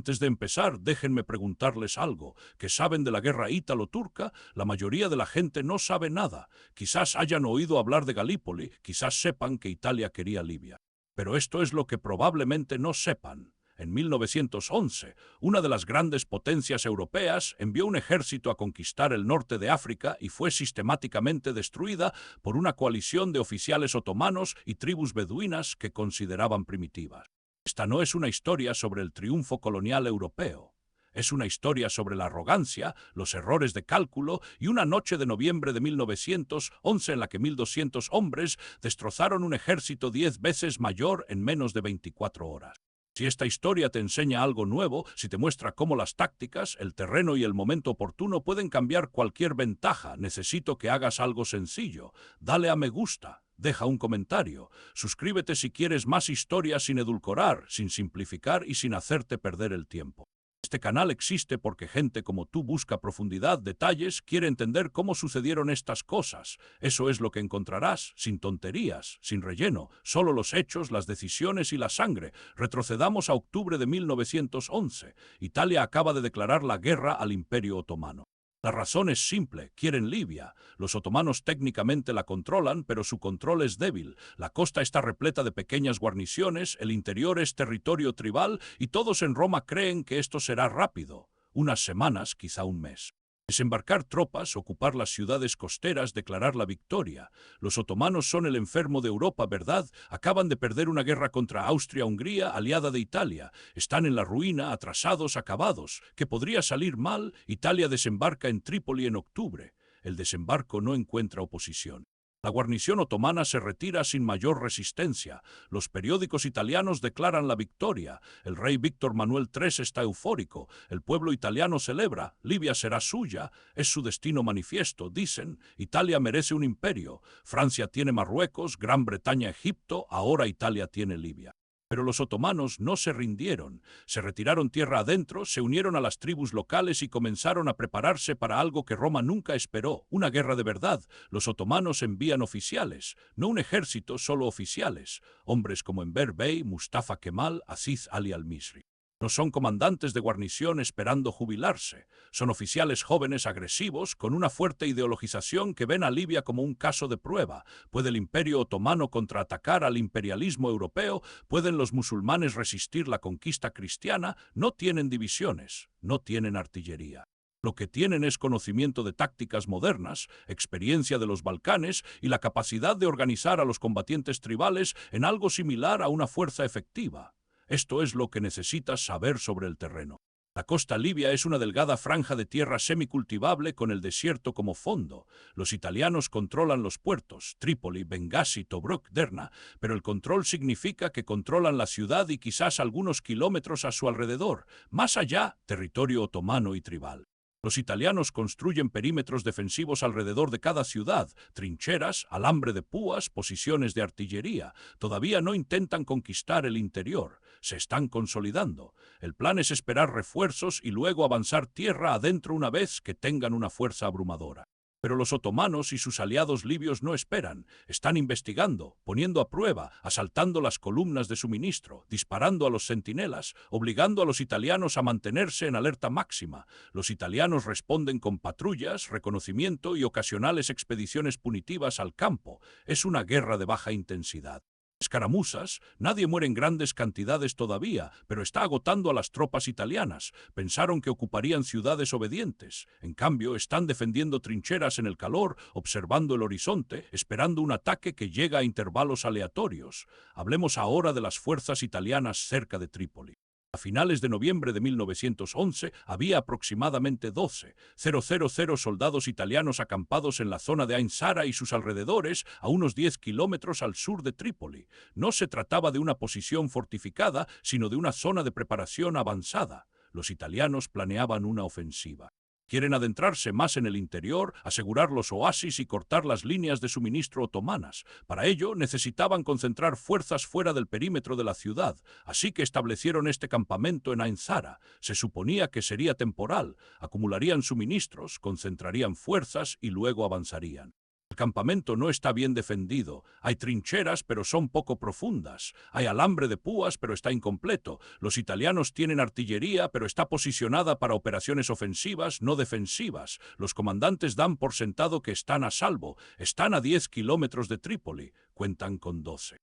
Antes de empezar, déjenme preguntarles algo. ¿Qué saben de la guerra ítalo-turca? La mayoría de la gente no sabe nada. Quizás hayan oído hablar de Galípoli, quizás sepan que Italia quería Libia. Pero esto es lo que probablemente no sepan. En 1911, una de las grandes potencias europeas envió un ejército a conquistar el norte de África y fue sistemáticamente destruida por una coalición de oficiales otomanos y tribus beduinas que consideraban primitivas. Esta no es una historia sobre el triunfo colonial europeo. Es una historia sobre la arrogancia, los errores de cálculo y una noche de noviembre de 1911 en la que 1.200 hombres destrozaron un ejército 10 veces mayor en menos de 24 horas. Si esta historia te enseña algo nuevo, si te muestra cómo las tácticas, el terreno y el momento oportuno pueden cambiar cualquier ventaja, necesito que hagas algo sencillo. Dale a me gusta, deja un comentario, suscríbete si quieres más historias sin edulcorar, sin simplificar y sin hacerte perder el tiempo. Este canal existe porque gente como tú busca profundidad, detalles, quiere entender cómo sucedieron estas cosas. Eso es lo que encontrarás, sin tonterías, sin relleno, solo los hechos, las decisiones y la sangre. Retrocedamos a octubre de 1911. Italia acaba de declarar la guerra al Imperio Otomano. La razón es simple, quieren Libia. Los otomanos técnicamente la controlan, pero su control es débil. La costa está repleta de pequeñas guarniciones, el interior es territorio tribal y todos en Roma creen que esto será rápido. Unas semanas, quizá un mes. Desembarcar tropas, ocupar las ciudades costeras, declarar la victoria. Los otomanos son el enfermo de Europa, ¿verdad? Acaban de perder una guerra contra Austria-Hungría, aliada de Italia. Están en la ruina, atrasados, acabados. ¿Qué podría salir mal? Italia desembarca en Trípoli en octubre. El desembarco no encuentra oposición. La guarnición otomana se retira sin mayor resistencia. Los periódicos italianos declaran la victoria. El rey Víctor Manuel III está eufórico. El pueblo italiano celebra. Libia será suya. Es su destino manifiesto. Dicen, Italia merece un imperio. Francia tiene Marruecos, Gran Bretaña Egipto, ahora Italia tiene Libia. Pero los otomanos no se rindieron, se retiraron tierra adentro, se unieron a las tribus locales y comenzaron a prepararse para algo que Roma nunca esperó, una guerra de verdad. Los otomanos envían oficiales, no un ejército, solo oficiales, hombres como Enver Bey, Mustafa Kemal, Aziz Ali al-Misri. No son comandantes de guarnición esperando jubilarse, son oficiales jóvenes agresivos con una fuerte ideologización que ven a Libia como un caso de prueba. ¿Puede el Imperio Otomano contraatacar al imperialismo europeo? ¿Pueden los musulmanes resistir la conquista cristiana? No tienen divisiones, no tienen artillería. Lo que tienen es conocimiento de tácticas modernas, experiencia de los Balcanes y la capacidad de organizar a los combatientes tribales en algo similar a una fuerza efectiva. Esto es lo que necesitas saber sobre el terreno. La costa libia es una delgada franja de tierra semicultivable con el desierto como fondo. Los italianos controlan los puertos, Trípoli, Bengasi, Tobruk, Derna, pero el control significa que controlan la ciudad y quizás algunos kilómetros a su alrededor. Más allá, territorio otomano y tribal. Los italianos construyen perímetros defensivos alrededor de cada ciudad, trincheras, alambre de púas, posiciones de artillería. Todavía no intentan conquistar el interior, se están consolidando. El plan es esperar refuerzos y luego avanzar tierra adentro una vez que tengan una fuerza abrumadora. Pero los otomanos y sus aliados libios no esperan, están investigando, poniendo a prueba, asaltando las columnas de suministro, disparando a los centinelas, obligando a los italianos a mantenerse en alerta máxima. Los italianos responden con patrullas, reconocimiento y ocasionales expediciones punitivas al campo. Es una guerra de baja intensidad. Escaramuzas, nadie muere en grandes cantidades todavía, pero está agotando a las tropas italianas. Pensaron que ocuparían ciudades obedientes. En cambio, están defendiendo trincheras en el calor, observando el horizonte, esperando un ataque que llega a intervalos aleatorios. Hablemos ahora de las fuerzas italianas cerca de Trípoli. A finales de noviembre de 1911 había aproximadamente 12,000 soldados italianos acampados en la zona de Ain Sara y sus alrededores, a unos 10 kilómetros al sur de Trípoli. No se trataba de una posición fortificada, sino de una zona de preparación avanzada. Los italianos planeaban una ofensiva. Quieren adentrarse más en el interior, asegurar los oasis y cortar las líneas de suministro otomanas. Para ello necesitaban concentrar fuerzas fuera del perímetro de la ciudad, así que establecieron este campamento en Ain Sara. Se suponía que sería temporal, acumularían suministros, concentrarían fuerzas y luego avanzarían. El campamento no está bien defendido. Hay trincheras, pero son poco profundas. Hay alambre de púas, pero está incompleto. Los italianos tienen artillería, pero está posicionada para operaciones ofensivas, no defensivas. Los comandantes dan por sentado que están a salvo. Están a 10 kilómetros de Trípoli. Cuentan con 12,000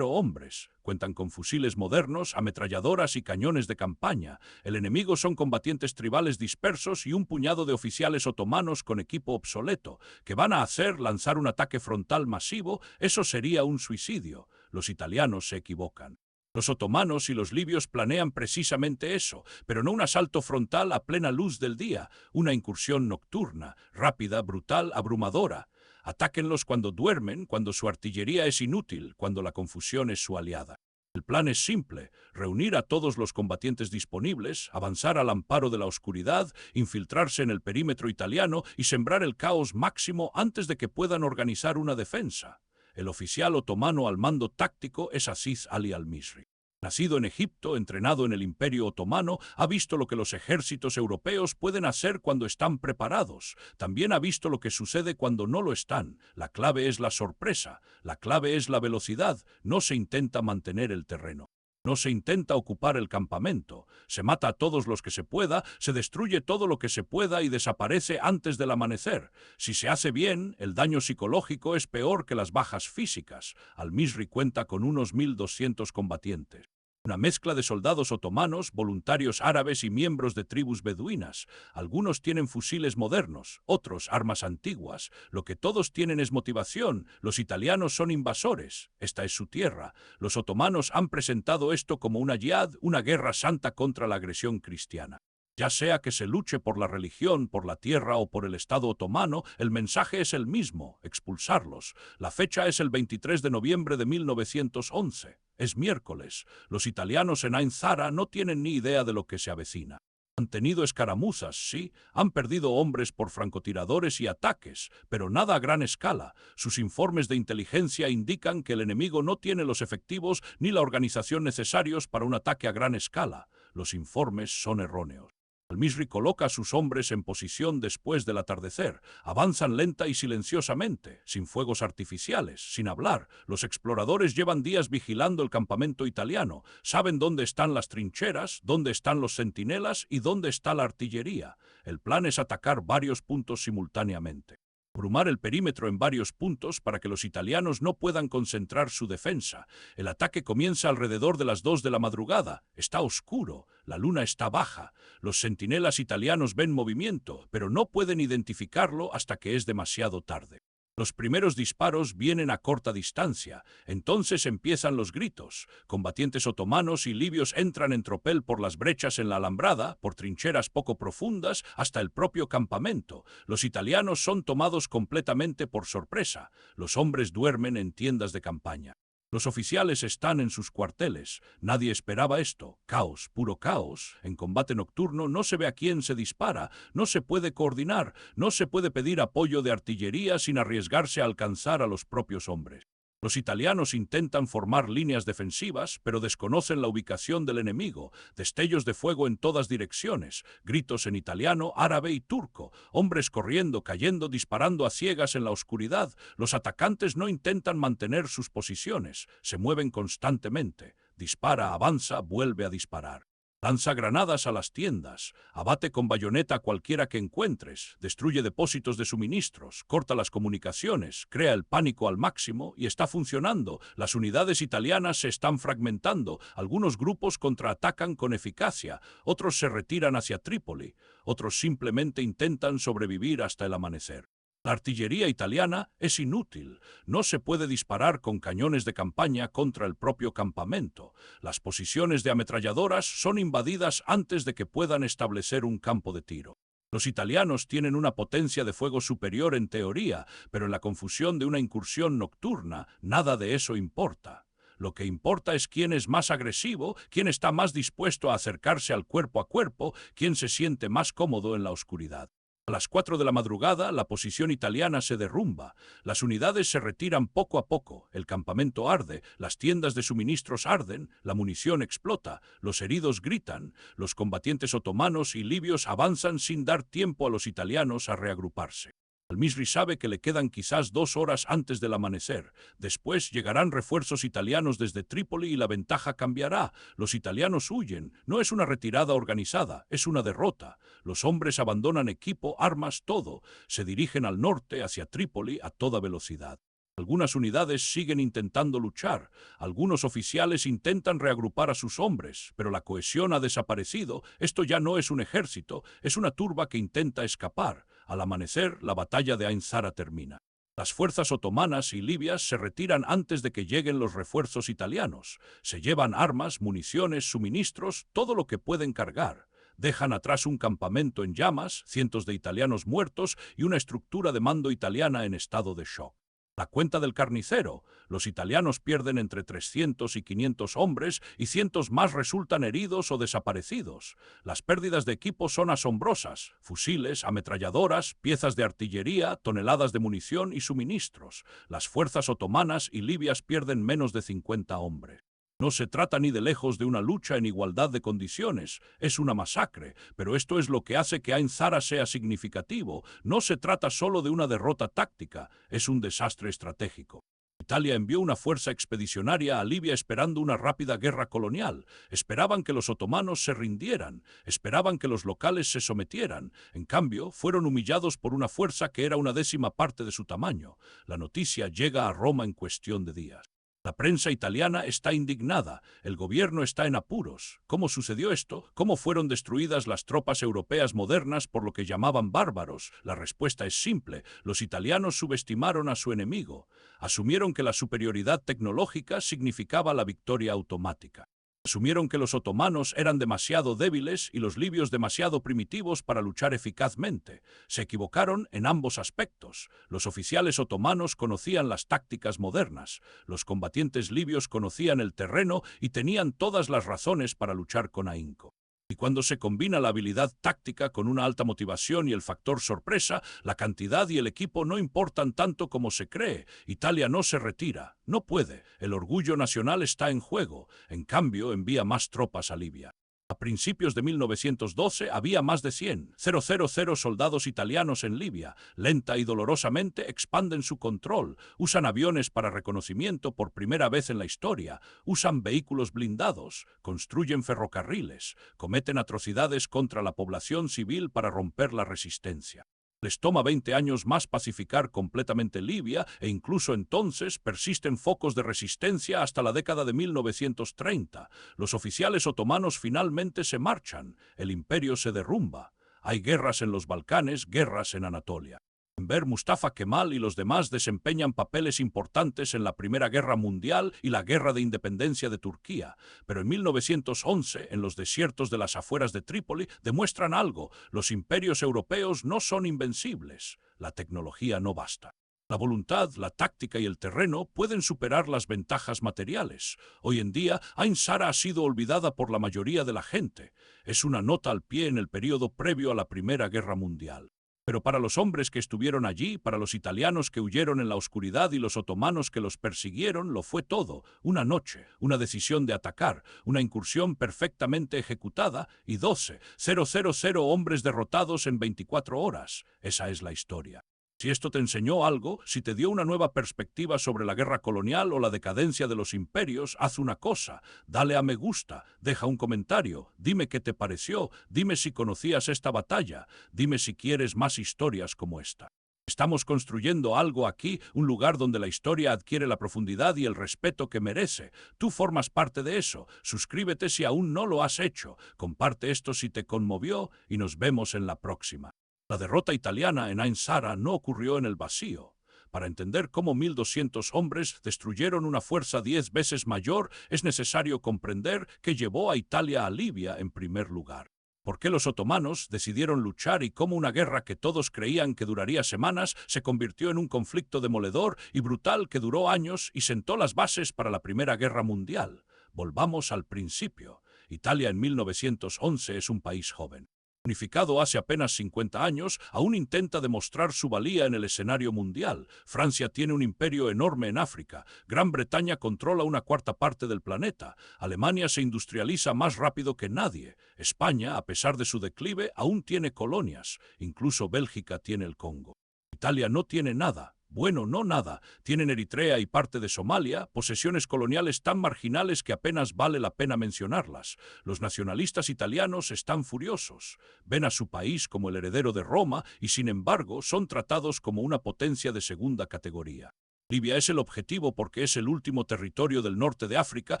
hombres. Cuentan con fusiles modernos, ametralladoras y cañones de campaña. El enemigo son combatientes tribales dispersos y un puñado de oficiales otomanos con equipo obsoleto. ¿Qué van a hacer? ¿Lanzar un ataque frontal masivo? Eso sería un suicidio. Los italianos se equivocan. Los otomanos y los libios planean precisamente eso, pero no un asalto frontal a plena luz del día, una incursión nocturna, rápida, brutal, abrumadora. Atáquenlos cuando duermen, cuando su artillería es inútil, cuando la confusión es su aliada. El plan es simple: reunir a todos los combatientes disponibles, avanzar al amparo de la oscuridad, infiltrarse en el perímetro italiano y sembrar el caos máximo antes de que puedan organizar una defensa. El oficial otomano al mando táctico es Aziz Ali al-Misri. Nacido en Egipto, entrenado en el Imperio Otomano, ha visto lo que los ejércitos europeos pueden hacer cuando están preparados. También ha visto lo que sucede cuando no lo están. La clave es la sorpresa, la clave es la velocidad. No se intenta mantener el terreno. No se intenta ocupar el campamento. Se mata a todos los que se pueda, se destruye todo lo que se pueda y desaparece antes del amanecer. Si se hace bien, el daño psicológico es peor que las bajas físicas. Al-Misri cuenta con unos 1.200 combatientes. Una mezcla de soldados otomanos, voluntarios árabes y miembros de tribus beduinas. Algunos tienen fusiles modernos, otros armas antiguas. Lo que todos tienen es motivación. Los italianos son invasores. Esta es su tierra. Los otomanos han presentado esto como una yihad, una guerra santa contra la agresión cristiana. Ya sea que se luche por la religión, por la tierra o por el Estado otomano, el mensaje es el mismo: expulsarlos. La fecha es el 23 de noviembre de 1911. Es miércoles. Los italianos en Ain Zara no tienen ni idea de lo que se avecina. Han tenido escaramuzas, sí, han perdido hombres por francotiradores y ataques, pero nada a gran escala. Sus informes de inteligencia indican que el enemigo no tiene los efectivos ni la organización necesarios para un ataque a gran escala. Los informes son erróneos. Al-Misri coloca a sus hombres en posición después del atardecer. Avanzan lenta y silenciosamente, sin fuegos artificiales, sin hablar. Los exploradores llevan días vigilando el campamento italiano. Saben dónde están las trincheras, dónde están los centinelas y dónde está la artillería. El plan es atacar varios puntos simultáneamente. Abrumar el perímetro en varios puntos para que los italianos no puedan concentrar su defensa. El ataque comienza alrededor de las 2 de la madrugada. Está oscuro, la luna está baja. Los centinelas italianos ven movimiento, pero no pueden identificarlo hasta que es demasiado tarde. Los primeros disparos vienen a corta distancia. Entonces empiezan los gritos. Combatientes otomanos y libios entran en tropel por las brechas en la alambrada, por trincheras poco profundas, hasta el propio campamento. Los italianos son tomados completamente por sorpresa. Los hombres duermen en tiendas de campaña. Los oficiales están en sus cuarteles. Nadie esperaba esto. Caos, puro caos. En combate nocturno no se ve a quién se dispara, no se puede coordinar, no se puede pedir apoyo de artillería sin arriesgarse a alcanzar a los propios hombres. Los italianos intentan formar líneas defensivas, pero desconocen la ubicación del enemigo. Destellos de fuego en todas direcciones, gritos en italiano, árabe y turco, hombres corriendo, cayendo, disparando a ciegas en la oscuridad. Los atacantes no intentan mantener sus posiciones, se mueven constantemente. Dispara, avanza, vuelve a disparar. Lanza granadas a las tiendas, abate con bayoneta a cualquiera que encuentres, destruye depósitos de suministros, corta las comunicaciones, crea el pánico al máximo y está funcionando. Las unidades italianas se están fragmentando, algunos grupos contraatacan con eficacia, otros se retiran hacia Trípoli, otros simplemente intentan sobrevivir hasta el amanecer. La artillería italiana es inútil. No se puede disparar con cañones de campaña contra el propio campamento. Las posiciones de ametralladoras son invadidas antes de que puedan establecer un campo de tiro. Los italianos tienen una potencia de fuego superior en teoría, pero en la confusión de una incursión nocturna, nada de eso importa. Lo que importa es quién es más agresivo, quién está más dispuesto a acercarse al cuerpo a cuerpo, quién se siente más cómodo en la oscuridad. A las 4 de la madrugada, la posición italiana se derrumba. Las unidades se retiran poco a poco. El campamento arde, las tiendas de suministros arden, la munición explota, los heridos gritan. Los combatientes otomanos y libios avanzan sin dar tiempo a los italianos a reagruparse. Al-Misri sabe que le quedan quizás 2 horas antes del amanecer. Después llegarán refuerzos italianos desde Trípoli y la ventaja cambiará. Los italianos huyen. No es una retirada organizada, es una derrota. Los hombres abandonan equipo, armas, todo. Se dirigen al norte, hacia Trípoli, a toda velocidad. Algunas unidades siguen intentando luchar, algunos oficiales intentan reagrupar a sus hombres, pero la cohesión ha desaparecido. Esto ya no es un ejército, es una turba que intenta escapar. Al amanecer, la batalla de Ain Zara termina. Las fuerzas otomanas y libias se retiran antes de que lleguen los refuerzos italianos. Se llevan armas, municiones, suministros, todo lo que pueden cargar. Dejan atrás un campamento en llamas, cientos de italianos muertos y una estructura de mando italiana en estado de shock. La cuenta del carnicero. Los italianos pierden entre 300 y 500 hombres y cientos más resultan heridos o desaparecidos. Las pérdidas de equipo son asombrosas. Fusiles, ametralladoras, piezas de artillería, toneladas de munición y suministros. Las fuerzas otomanas y libias pierden menos de 50 hombres. No se trata ni de lejos de una lucha en igualdad de condiciones, es una masacre, pero esto es lo que hace que Ain Zara sea significativo. No se trata solo de una derrota táctica, es un desastre estratégico. Italia envió una fuerza expedicionaria a Libia esperando una rápida guerra colonial. Esperaban que los otomanos se rindieran, esperaban que los locales se sometieran. En cambio, fueron humillados por una fuerza que era una 10ª parte de su tamaño. La noticia llega a Roma en cuestión de días. La prensa italiana está indignada, el gobierno está en apuros. ¿Cómo sucedió esto? ¿Cómo fueron destruidas las tropas europeas modernas por lo que llamaban bárbaros? La respuesta es simple, los italianos subestimaron a su enemigo. Asumieron que la superioridad tecnológica significaba la victoria automática. Asumieron que los otomanos eran demasiado débiles y los libios demasiado primitivos para luchar eficazmente. Se equivocaron en ambos aspectos. Los oficiales otomanos conocían las tácticas modernas. Los combatientes libios conocían el terreno y tenían todas las razones para luchar con ahínco. Y cuando se combina la habilidad táctica con una alta motivación y el factor sorpresa, la cantidad y el equipo no importan tanto como se cree. Italia no se retira, no puede. El orgullo nacional está en juego. En cambio, envía más tropas a Libia. A principios de 1912 había más de 100,000 soldados italianos en Libia. Lenta y dolorosamente expanden su control. Usan aviones para reconocimiento por primera vez en la historia. Usan vehículos blindados. Construyen ferrocarriles. Cometen atrocidades contra la población civil para romper la resistencia. Les toma 20 años más pacificar completamente Libia e incluso entonces persisten focos de resistencia hasta la década de 1930. Los oficiales otomanos finalmente se marchan, el imperio se derrumba. Hay guerras en los Balcanes, guerras en Anatolia. Enver Mustafa Kemal y los demás desempeñan papeles importantes en la Primera Guerra Mundial y la Guerra de Independencia de Turquía, pero en 1911, en los desiertos de las afueras de Trípoli, demuestran algo: los imperios europeos no son invencibles, la tecnología no basta. La voluntad, la táctica y el terreno pueden superar las ventajas materiales. Hoy en día, Ain Zara ha sido olvidada por la mayoría de la gente. Es una nota al pie en el período previo a la Primera Guerra Mundial. Pero para los hombres que estuvieron allí, para los italianos que huyeron en la oscuridad y los otomanos que los persiguieron, lo fue todo. Una noche, una decisión de atacar, una incursión perfectamente ejecutada y 12,000 hombres derrotados en 24 horas. Esa es la historia. Si esto te enseñó algo, si te dio una nueva perspectiva sobre la guerra colonial o la decadencia de los imperios, haz una cosa: dale a me gusta, deja un comentario, dime qué te pareció, dime si conocías esta batalla, dime si quieres más historias como esta. Estamos construyendo algo aquí, un lugar donde la historia adquiere la profundidad y el respeto que merece. Tú formas parte de eso. Suscríbete si aún no lo has hecho. Comparte esto si te conmovió y nos vemos en la próxima. La derrota italiana en Ain Zara no ocurrió en el vacío. Para entender cómo 1.200 hombres destruyeron una fuerza 10 veces mayor, es necesario comprender qué llevó a Italia a Libia en primer lugar. Por qué los otomanos decidieron luchar y cómo una guerra que todos creían que duraría semanas se convirtió en un conflicto demoledor y brutal que duró años y sentó las bases para la Primera Guerra Mundial. Volvamos al principio. Italia en 1911 es un país joven. Unificado hace apenas 50 años, aún intenta demostrar su valía en el escenario mundial. Francia tiene un imperio enorme en África. Gran Bretaña controla una cuarta parte del planeta. Alemania se industrializa más rápido que nadie. España, a pesar de su declive, aún tiene colonias. Incluso Bélgica tiene el Congo. Italia no tiene nada. Bueno, no nada. Tienen Eritrea y parte de Somalia, posesiones coloniales tan marginales que apenas vale la pena mencionarlas. Los nacionalistas italianos están furiosos. Ven a su país como el heredero de Roma y, sin embargo, son tratados como una potencia de segunda categoría. Libia es el objetivo porque es el último territorio del norte de África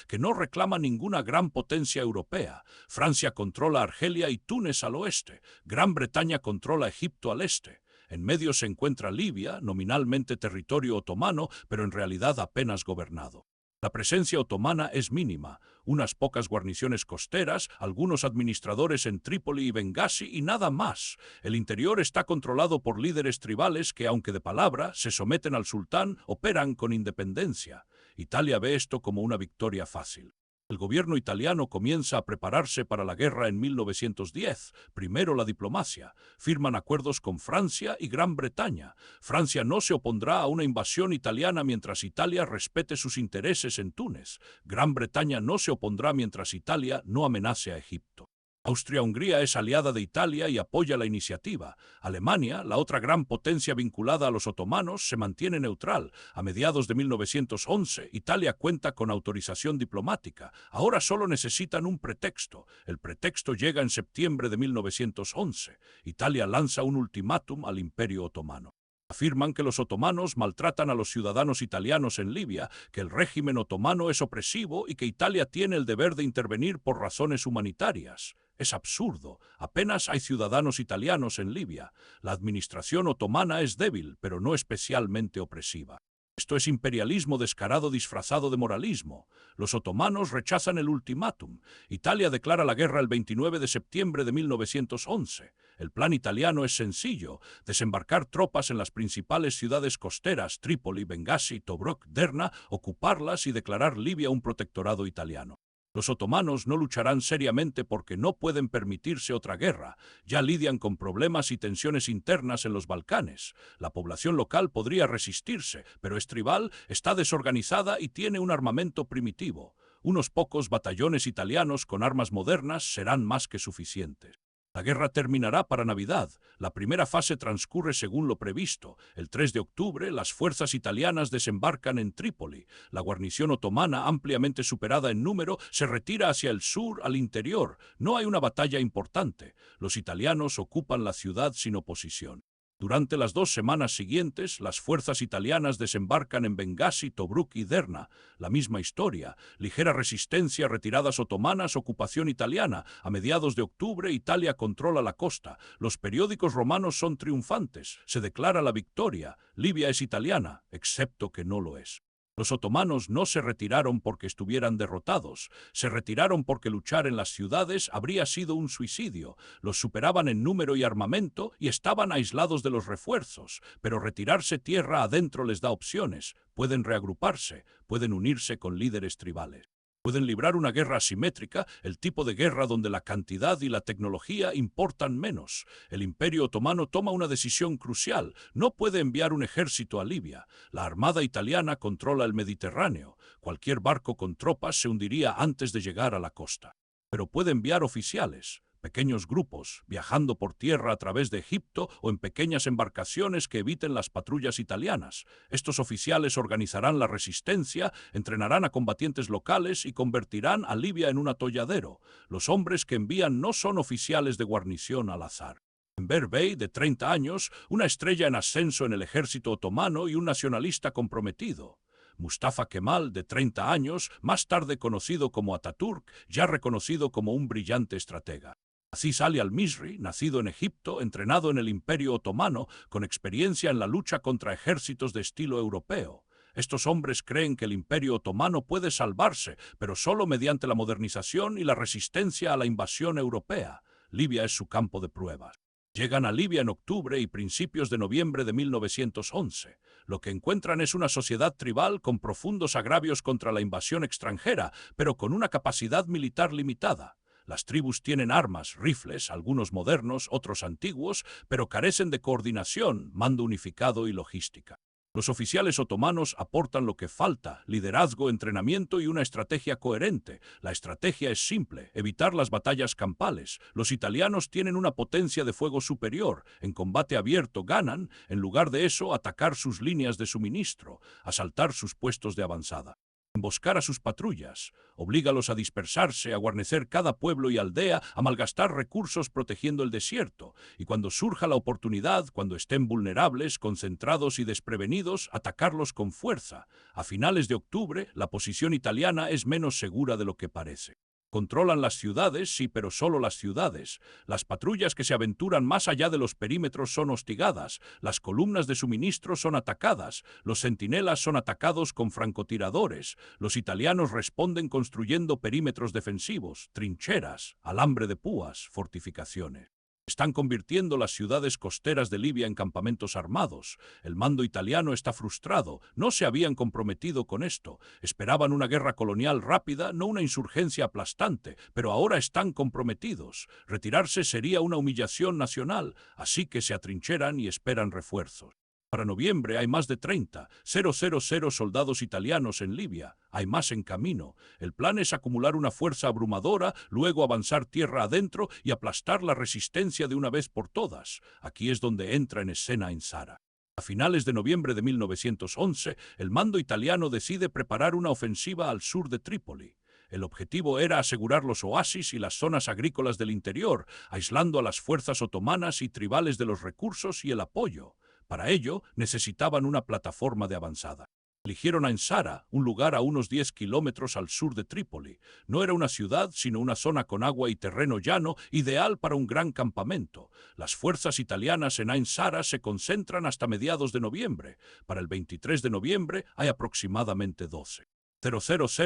que no reclama ninguna gran potencia europea. Francia controla Argelia y Túnez al oeste. Gran Bretaña controla Egipto al este. En medio se encuentra Libia, nominalmente territorio otomano, pero en realidad apenas gobernado. La presencia otomana es mínima, unas pocas guarniciones costeras, algunos administradores en Trípoli y Bengasi y nada más. El interior está controlado por líderes tribales que, aunque de palabra, se someten al sultán, operan con independencia. Italia ve esto como una victoria fácil. El gobierno italiano comienza a prepararse para la guerra en 1910. Primero la diplomacia. Firman acuerdos con Francia y Gran Bretaña. Francia no se opondrá a una invasión italiana mientras Italia respete sus intereses en Túnez. Gran Bretaña no se opondrá mientras Italia no amenace a Egipto. Austria-Hungría es aliada de Italia y apoya la iniciativa. Alemania, la otra gran potencia vinculada a los otomanos, se mantiene neutral. A mediados de 1911, Italia cuenta con autorización diplomática. Ahora solo necesitan un pretexto. El pretexto llega en septiembre de 1911. Italia lanza un ultimátum al Imperio Otomano. Afirman que los otomanos maltratan a los ciudadanos italianos en Libia, que el régimen otomano es opresivo y que Italia tiene el deber de intervenir por razones humanitarias. Es absurdo. Apenas hay ciudadanos italianos en Libia. La administración otomana es débil, pero no especialmente opresiva. Esto es imperialismo descarado disfrazado de moralismo. Los otomanos rechazan el ultimátum. Italia declara la guerra el 29 de septiembre de 1911. El plan italiano es sencillo: desembarcar tropas en las principales ciudades costeras, Trípoli, Bengasi, Tobruk, Derna, ocuparlas y declarar Libia un protectorado italiano. Los otomanos no lucharán seriamente porque no pueden permitirse otra guerra. Ya lidian con problemas y tensiones internas en los Balcanes. La población local podría resistirse, pero es tribal, está desorganizada y tiene un armamento primitivo. Unos pocos batallones italianos con armas modernas serán más que suficientes. La guerra terminará para Navidad. La primera fase transcurre según lo previsto. El 3 de octubre, las fuerzas italianas desembarcan en Trípoli. La guarnición otomana, ampliamente superada en número, se retira hacia el sur, al interior. No hay una batalla importante. Los italianos ocupan la ciudad sin oposición. Durante las 2 semanas siguientes, las fuerzas italianas desembarcan en Bengasi, Tobruk y Derna. La misma historia: ligera resistencia, retiradas otomanas, ocupación italiana. A mediados de octubre, Italia controla la costa. Los periódicos romanos son triunfantes. Se declara la victoria. Libia es italiana, excepto que no lo es. Los otomanos no se retiraron porque estuvieran derrotados, se retiraron porque luchar en las ciudades habría sido un suicidio. Los superaban en número y armamento y estaban aislados de los refuerzos, pero retirarse tierra adentro les da opciones. Pueden reagruparse, pueden unirse con líderes tribales. Pueden librar una guerra asimétrica, el tipo de guerra donde la cantidad y la tecnología importan menos. El Imperio Otomano toma una decisión crucial: no puede enviar un ejército a Libia. La Armada italiana controla el Mediterráneo. Cualquier barco con tropas se hundiría antes de llegar a la costa. Pero puede enviar oficiales, pequeños grupos, viajando por tierra a través de Egipto o en pequeñas embarcaciones que eviten las patrullas italianas. Estos oficiales organizarán la resistencia, entrenarán a combatientes locales y convertirán a Libia en un atolladero. Los hombres que envían no son oficiales de guarnición al azar. Enver Bey, de 30 años, una estrella en ascenso en el ejército otomano y un nacionalista comprometido. Mustafa Kemal, de 30 años, más tarde conocido como Ataturk, ya reconocido como un brillante estratega. Aziz Ali al-Misri, nacido en Egipto, entrenado en el Imperio Otomano, con experiencia en la lucha contra ejércitos de estilo europeo. Estos hombres creen que el Imperio Otomano puede salvarse, pero solo mediante la modernización y la resistencia a la invasión europea. Libia es su campo de pruebas. Llegan a Libia en octubre y principios de noviembre de 1911. Lo que encuentran es una sociedad tribal con profundos agravios contra la invasión extranjera, pero con una capacidad militar limitada. Las tribus tienen armas, rifles, algunos modernos, otros antiguos, pero carecen de coordinación, mando unificado y logística. Los oficiales otomanos aportan lo que falta: liderazgo, entrenamiento y una estrategia coherente. La estrategia es simple: evitar las batallas campales. Los italianos tienen una potencia de fuego superior. En combate abierto ganan. En lugar de eso, atacar sus líneas de suministro, asaltar sus puestos de avanzada, emboscar a sus patrullas, oblígalos a dispersarse, a guarnecer cada pueblo y aldea, a malgastar recursos protegiendo el desierto, y cuando surja la oportunidad, cuando estén vulnerables, concentrados y desprevenidos, atacarlos con fuerza. A finales de octubre, la posición italiana es menos segura de lo que parece. Controlan las ciudades, sí, pero solo las ciudades. Las patrullas que se aventuran más allá de los perímetros son hostigadas, las columnas de suministro son atacadas, los centinelas son atacados con francotiradores, los italianos responden construyendo perímetros defensivos, trincheras, alambre de púas, fortificaciones. Están convirtiendo las ciudades costeras de Libia en campamentos armados. El mando italiano está frustrado. No se habían comprometido con esto. Esperaban una guerra colonial rápida, no una insurgencia aplastante, pero ahora están comprometidos. Retirarse sería una humillación nacional, así que se atrincheran y esperan refuerzos. Para noviembre hay más de 30.000 soldados italianos en Libia. Hay más en camino. El plan es acumular una fuerza abrumadora, luego avanzar tierra adentro y aplastar la resistencia de una vez por todas. Aquí es donde entra en escena Ansara. A finales de noviembre de 1911, el mando italiano decide preparar una ofensiva al sur de Trípoli. El objetivo era asegurar los oasis y las zonas agrícolas del interior, aislando a las fuerzas otomanas y tribales de los recursos y el apoyo. Para ello, necesitaban una plataforma de avanzada. Eligieron a Ansara, un lugar a unos 10 kilómetros al sur de Trípoli. No era una ciudad, sino una zona con agua y terreno llano, ideal para un gran campamento. Las fuerzas italianas en Ansara se concentran hasta mediados de noviembre. Para el 23 de noviembre hay aproximadamente 12.000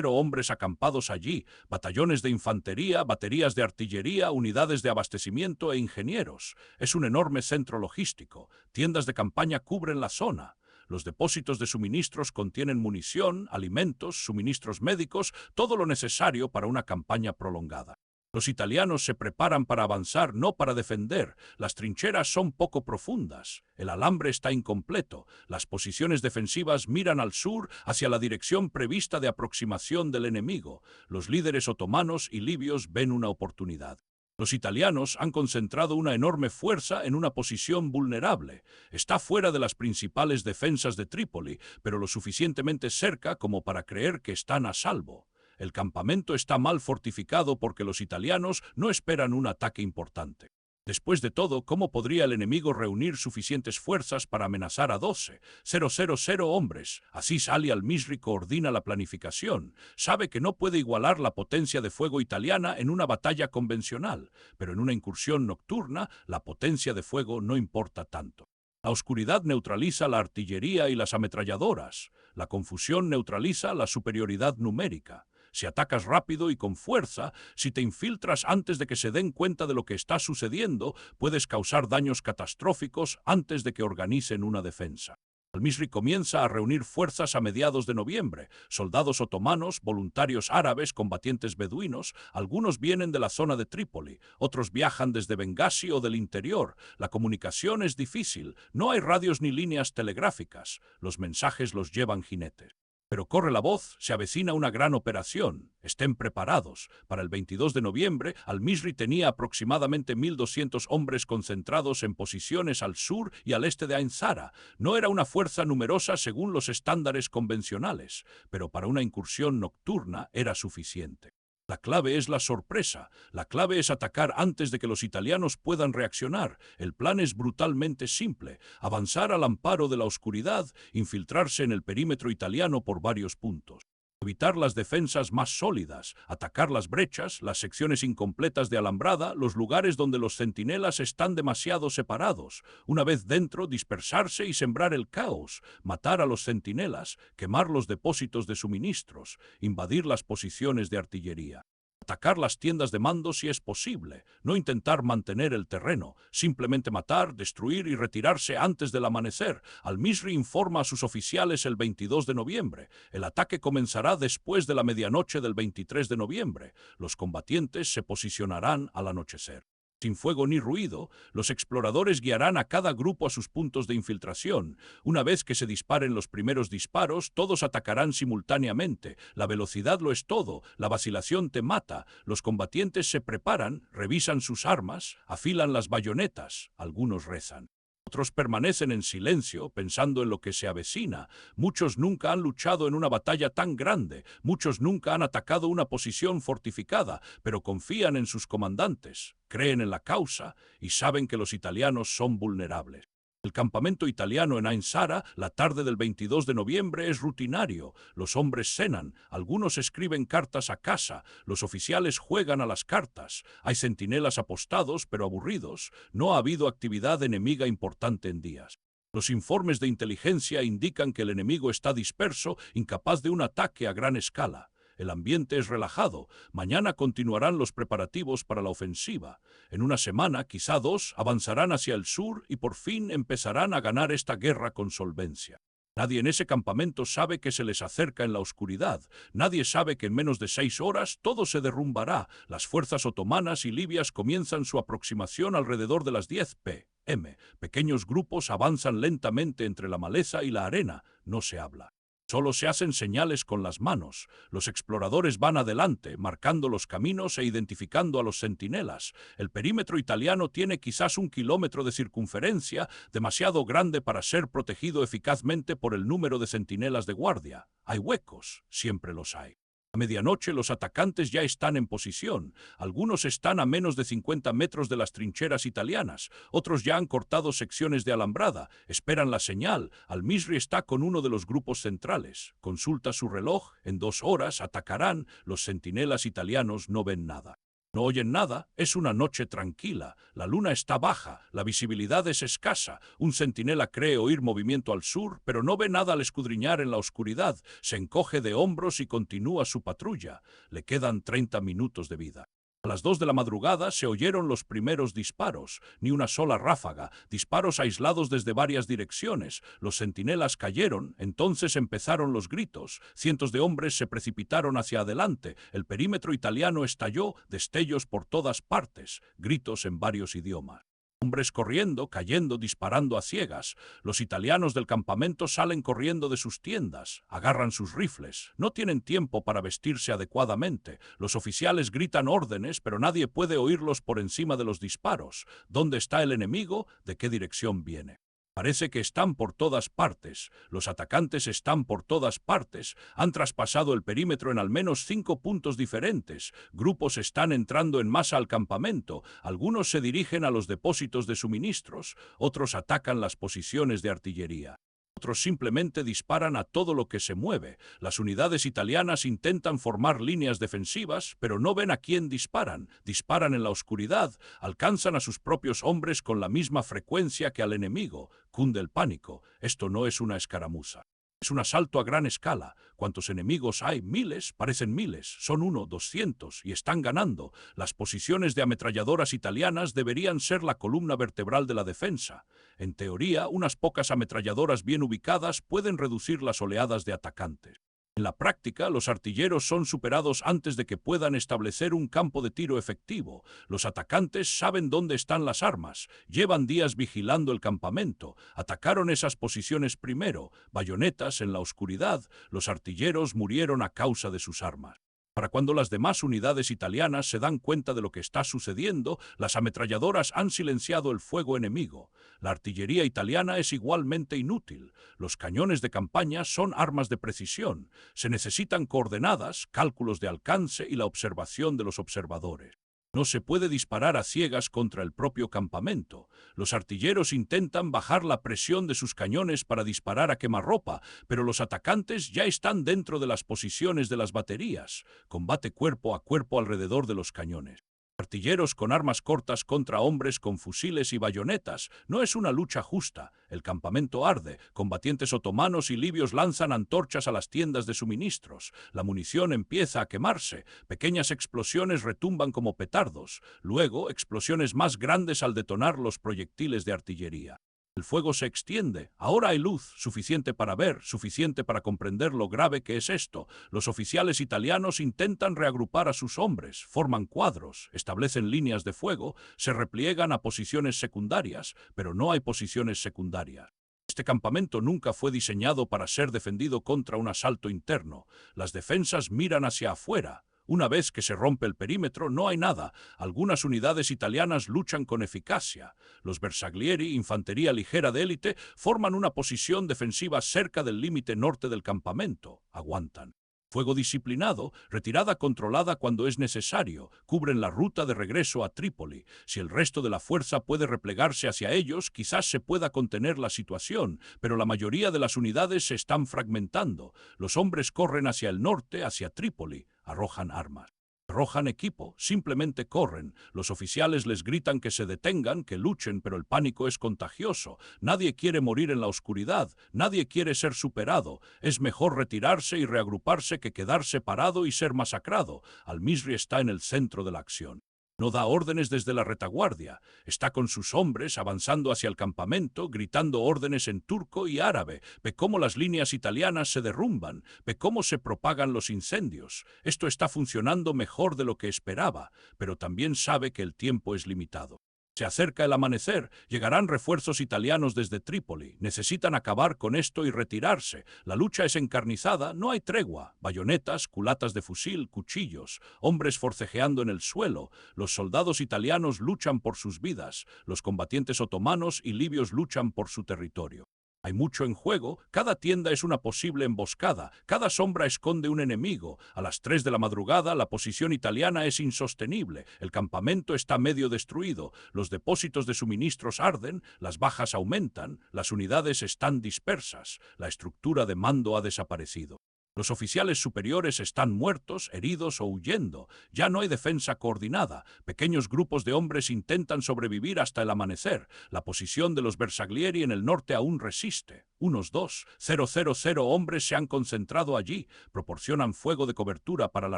hombres acampados allí, batallones de infantería, baterías de artillería, unidades de abastecimiento e ingenieros. Es un enorme centro logístico. Tiendas de campaña cubren la zona. Los depósitos de suministros contienen munición, alimentos, suministros médicos, todo lo necesario para una campaña prolongada. Los italianos se preparan para avanzar, no para defender. Las trincheras son poco profundas. El alambre está incompleto. Las posiciones defensivas miran al sur, hacia la dirección prevista de aproximación del enemigo. Los líderes otomanos y libios ven una oportunidad. Los italianos han concentrado una enorme fuerza en una posición vulnerable. Está fuera de las principales defensas de Trípoli, pero lo suficientemente cerca como para creer que están a salvo. El campamento está mal fortificado porque los italianos no esperan un ataque importante. Después de todo, ¿cómo podría el enemigo reunir suficientes fuerzas para amenazar a 12.000 hombres? Aziz Ali al-Misri coordina la planificación. Sabe que no puede igualar la potencia de fuego italiana en una batalla convencional, pero en una incursión nocturna, la potencia de fuego no importa tanto. La oscuridad neutraliza la artillería y las ametralladoras. La confusión neutraliza la superioridad numérica. Si atacas rápido y con fuerza, si te infiltras antes de que se den cuenta de lo que está sucediendo, puedes causar daños catastróficos antes de que organicen una defensa. Al-Misri comienza a reunir fuerzas a mediados de noviembre. Soldados otomanos, voluntarios árabes, combatientes beduinos, algunos vienen de la zona de Trípoli, otros viajan desde Bengasi o del interior. La comunicación es difícil, no hay radios ni líneas telegráficas. Los mensajes los llevan jinetes. Pero corre la voz, se avecina una gran operación. Estén preparados. Para el 22 de noviembre, Al-Misri tenía aproximadamente 1.200 hombres concentrados en posiciones al sur y al este de Ansara. No era una fuerza numerosa según los estándares convencionales, pero para una incursión nocturna era suficiente. La clave es la sorpresa. La clave es atacar antes de que los italianos puedan reaccionar. El plan es brutalmente simple: avanzar al amparo de la oscuridad, infiltrarse en el perímetro italiano por varios puntos. Evitar las defensas más sólidas, atacar las brechas, las secciones incompletas de alambrada, los lugares donde los centinelas están demasiado separados. Una vez dentro, dispersarse y sembrar el caos, matar a los centinelas, quemar los depósitos de suministros, invadir las posiciones de artillería. Atacar las tiendas de mando si es posible, no intentar mantener el terreno, simplemente matar, destruir y retirarse antes del amanecer. Al-Misri informa a sus oficiales el 22 de noviembre. El ataque comenzará después de la medianoche del 23 de noviembre. Los combatientes se posicionarán al anochecer. Sin fuego ni ruido, los exploradores guiarán a cada grupo a sus puntos de infiltración. Una vez que se disparen los primeros disparos, todos atacarán simultáneamente. La velocidad lo es todo, la vacilación te mata. Los combatientes se preparan, revisan sus armas, afilan las bayonetas, algunos rezan. Otros permanecen en silencio, pensando en lo que se avecina. Muchos nunca han luchado en una batalla tan grande, muchos nunca han atacado una posición fortificada, pero confían en sus comandantes, creen en la causa y saben que los italianos son vulnerables. El campamento italiano en Ain Sara, la tarde del 22 de noviembre, es rutinario. Los hombres cenan, algunos escriben cartas a casa, los oficiales juegan a las cartas. Hay centinelas apostados, pero aburridos. No ha habido actividad enemiga importante en días. Los informes de inteligencia indican que el enemigo está disperso, incapaz de un ataque a gran escala. El ambiente es relajado. Mañana continuarán los preparativos para la ofensiva. En una semana, quizá dos, avanzarán hacia el sur y por fin empezarán a ganar esta guerra con solvencia. Nadie en ese campamento sabe que se les acerca en la oscuridad. Nadie sabe que en menos de 6 horas todo se derrumbará. Las fuerzas otomanas y libias comienzan su aproximación alrededor de las 10 p.m. Pequeños grupos avanzan lentamente entre la maleza y la arena. No se habla. Solo se hacen señales con las manos. Los exploradores van adelante, marcando los caminos e identificando a los centinelas. El perímetro italiano tiene quizás 1 kilómetro de circunferencia, demasiado grande para ser protegido eficazmente por el número de centinelas de guardia. Hay huecos, siempre los hay. A medianoche los atacantes ya están en posición. Algunos están a menos de 50 metros de las trincheras italianas. Otros ya han cortado secciones de alambrada. Esperan la señal. Al-Misri está con uno de los grupos centrales. Consulta su reloj. En 2 horas atacarán. Los centinelas italianos no ven nada. No oyen nada, es una noche tranquila, la luna está baja, la visibilidad es escasa, un centinela cree oír movimiento al sur, pero no ve nada al escudriñar en la oscuridad, se encoge de hombros y continúa su patrulla. Le quedan 30 minutos de vida. A las 2 de la madrugada se oyeron los primeros disparos, ni una sola ráfaga, disparos aislados desde varias direcciones. Los centinelas cayeron, entonces empezaron los gritos. Cientos de hombres se precipitaron hacia adelante. El perímetro italiano estalló, destellos por todas partes, gritos en varios idiomas. Hombres corriendo, cayendo, disparando a ciegas. Los italianos del campamento salen corriendo de sus tiendas, agarran sus rifles. No tienen tiempo para vestirse adecuadamente. Los oficiales gritan órdenes, pero nadie puede oírlos por encima de los disparos. ¿Dónde está el enemigo? ¿De qué dirección viene? Parece que están por todas partes. Los atacantes están por todas partes. Han traspasado el perímetro en al menos 5 puntos diferentes. Grupos están entrando en masa al campamento. Algunos se dirigen a los depósitos de suministros. Otros atacan las posiciones de artillería. Otros simplemente disparan a todo lo que se mueve. Las unidades italianas intentan formar líneas defensivas, pero no ven a quién disparan. Disparan en la oscuridad, alcanzan a sus propios hombres con la misma frecuencia que al enemigo. Cunde el pánico. Esto no es una escaramuza. Es un asalto a gran escala. ¿Cuántos enemigos hay? Miles, parecen miles. Son 1, 200 y están ganando. Las posiciones de ametralladoras italianas deberían ser la columna vertebral de la defensa. En teoría, unas pocas ametralladoras bien ubicadas pueden reducir las oleadas de atacantes. En la práctica, los artilleros son superados antes de que puedan establecer un campo de tiro efectivo. Los atacantes saben dónde están las armas, llevan días vigilando el campamento, atacaron esas posiciones primero, bayonetas en la oscuridad, los artilleros murieron a causa de sus armas. Para cuando las demás unidades italianas se dan cuenta de lo que está sucediendo, las ametralladoras han silenciado el fuego enemigo. La artillería italiana es igualmente inútil. Los cañones de campaña son armas de precisión. Se necesitan coordenadas, cálculos de alcance y la observación de los observadores. No se puede disparar a ciegas contra el propio campamento. Los artilleros intentan bajar la presión de sus cañones para disparar a quemarropa, pero los atacantes ya están dentro de las posiciones de las baterías. Combate cuerpo a cuerpo alrededor de los cañones. Artilleros con armas cortas contra hombres con fusiles y bayonetas. No es una lucha justa. El campamento arde. Combatientes otomanos y libios lanzan antorchas a las tiendas de suministros. La munición empieza a quemarse. Pequeñas explosiones retumban como petardos. Luego, explosiones más grandes al detonar los proyectiles de artillería. El fuego se extiende. Ahora hay luz, suficiente para ver, suficiente para comprender lo grave que es esto. Los oficiales italianos intentan reagrupar a sus hombres, forman cuadros, establecen líneas de fuego, se repliegan a posiciones secundarias, pero no hay posiciones secundarias. Este campamento nunca fue diseñado para ser defendido contra un asalto interno. Las defensas miran hacia afuera. Una vez que se rompe el perímetro, no hay nada. Algunas unidades italianas luchan con eficacia. Los Bersaglieri, infantería ligera de élite, forman una posición defensiva cerca del límite norte del campamento. Aguantan. Fuego disciplinado, retirada controlada cuando es necesario, cubren la ruta de regreso a Trípoli. Si el resto de la fuerza puede replegarse hacia ellos, quizás se pueda contener la situación, pero la mayoría de las unidades se están fragmentando. Los hombres corren hacia el norte, hacia Trípoli, arrojan armas. Arrojan equipo, simplemente corren. Los oficiales les gritan que se detengan, que luchen, pero el pánico es contagioso. Nadie quiere morir en la oscuridad, nadie quiere ser superado. Es mejor retirarse y reagruparse que quedarse parado y ser masacrado. Al-Misri está en el centro de la acción. No da órdenes desde la retaguardia. Está con sus hombres avanzando hacia el campamento, gritando órdenes en turco y árabe. Ve cómo las líneas italianas se derrumban. Ve cómo se propagan los incendios. Esto está funcionando mejor de lo que esperaba, pero también sabe que el tiempo es limitado. Se acerca el amanecer, llegarán refuerzos italianos desde Trípoli, necesitan acabar con esto y retirarse. La lucha es encarnizada, no hay tregua. Bayonetas, culatas de fusil, cuchillos, hombres forcejeando en el suelo. Los soldados italianos luchan por sus vidas, los combatientes otomanos y libios luchan por su territorio. Hay mucho en juego, cada tienda es una posible emboscada, cada sombra esconde un enemigo. A las 3 de la madrugada la posición italiana es insostenible, el campamento está medio destruido, los depósitos de suministros arden, las bajas aumentan, las unidades están dispersas, la estructura de mando ha desaparecido. Los oficiales superiores están muertos, heridos o huyendo. Ya no hay defensa coordinada. Pequeños grupos de hombres intentan sobrevivir hasta el amanecer. La posición de los Bersaglieri en el norte aún resiste. Unos 2,000 hombres se han concentrado allí. Proporcionan fuego de cobertura para la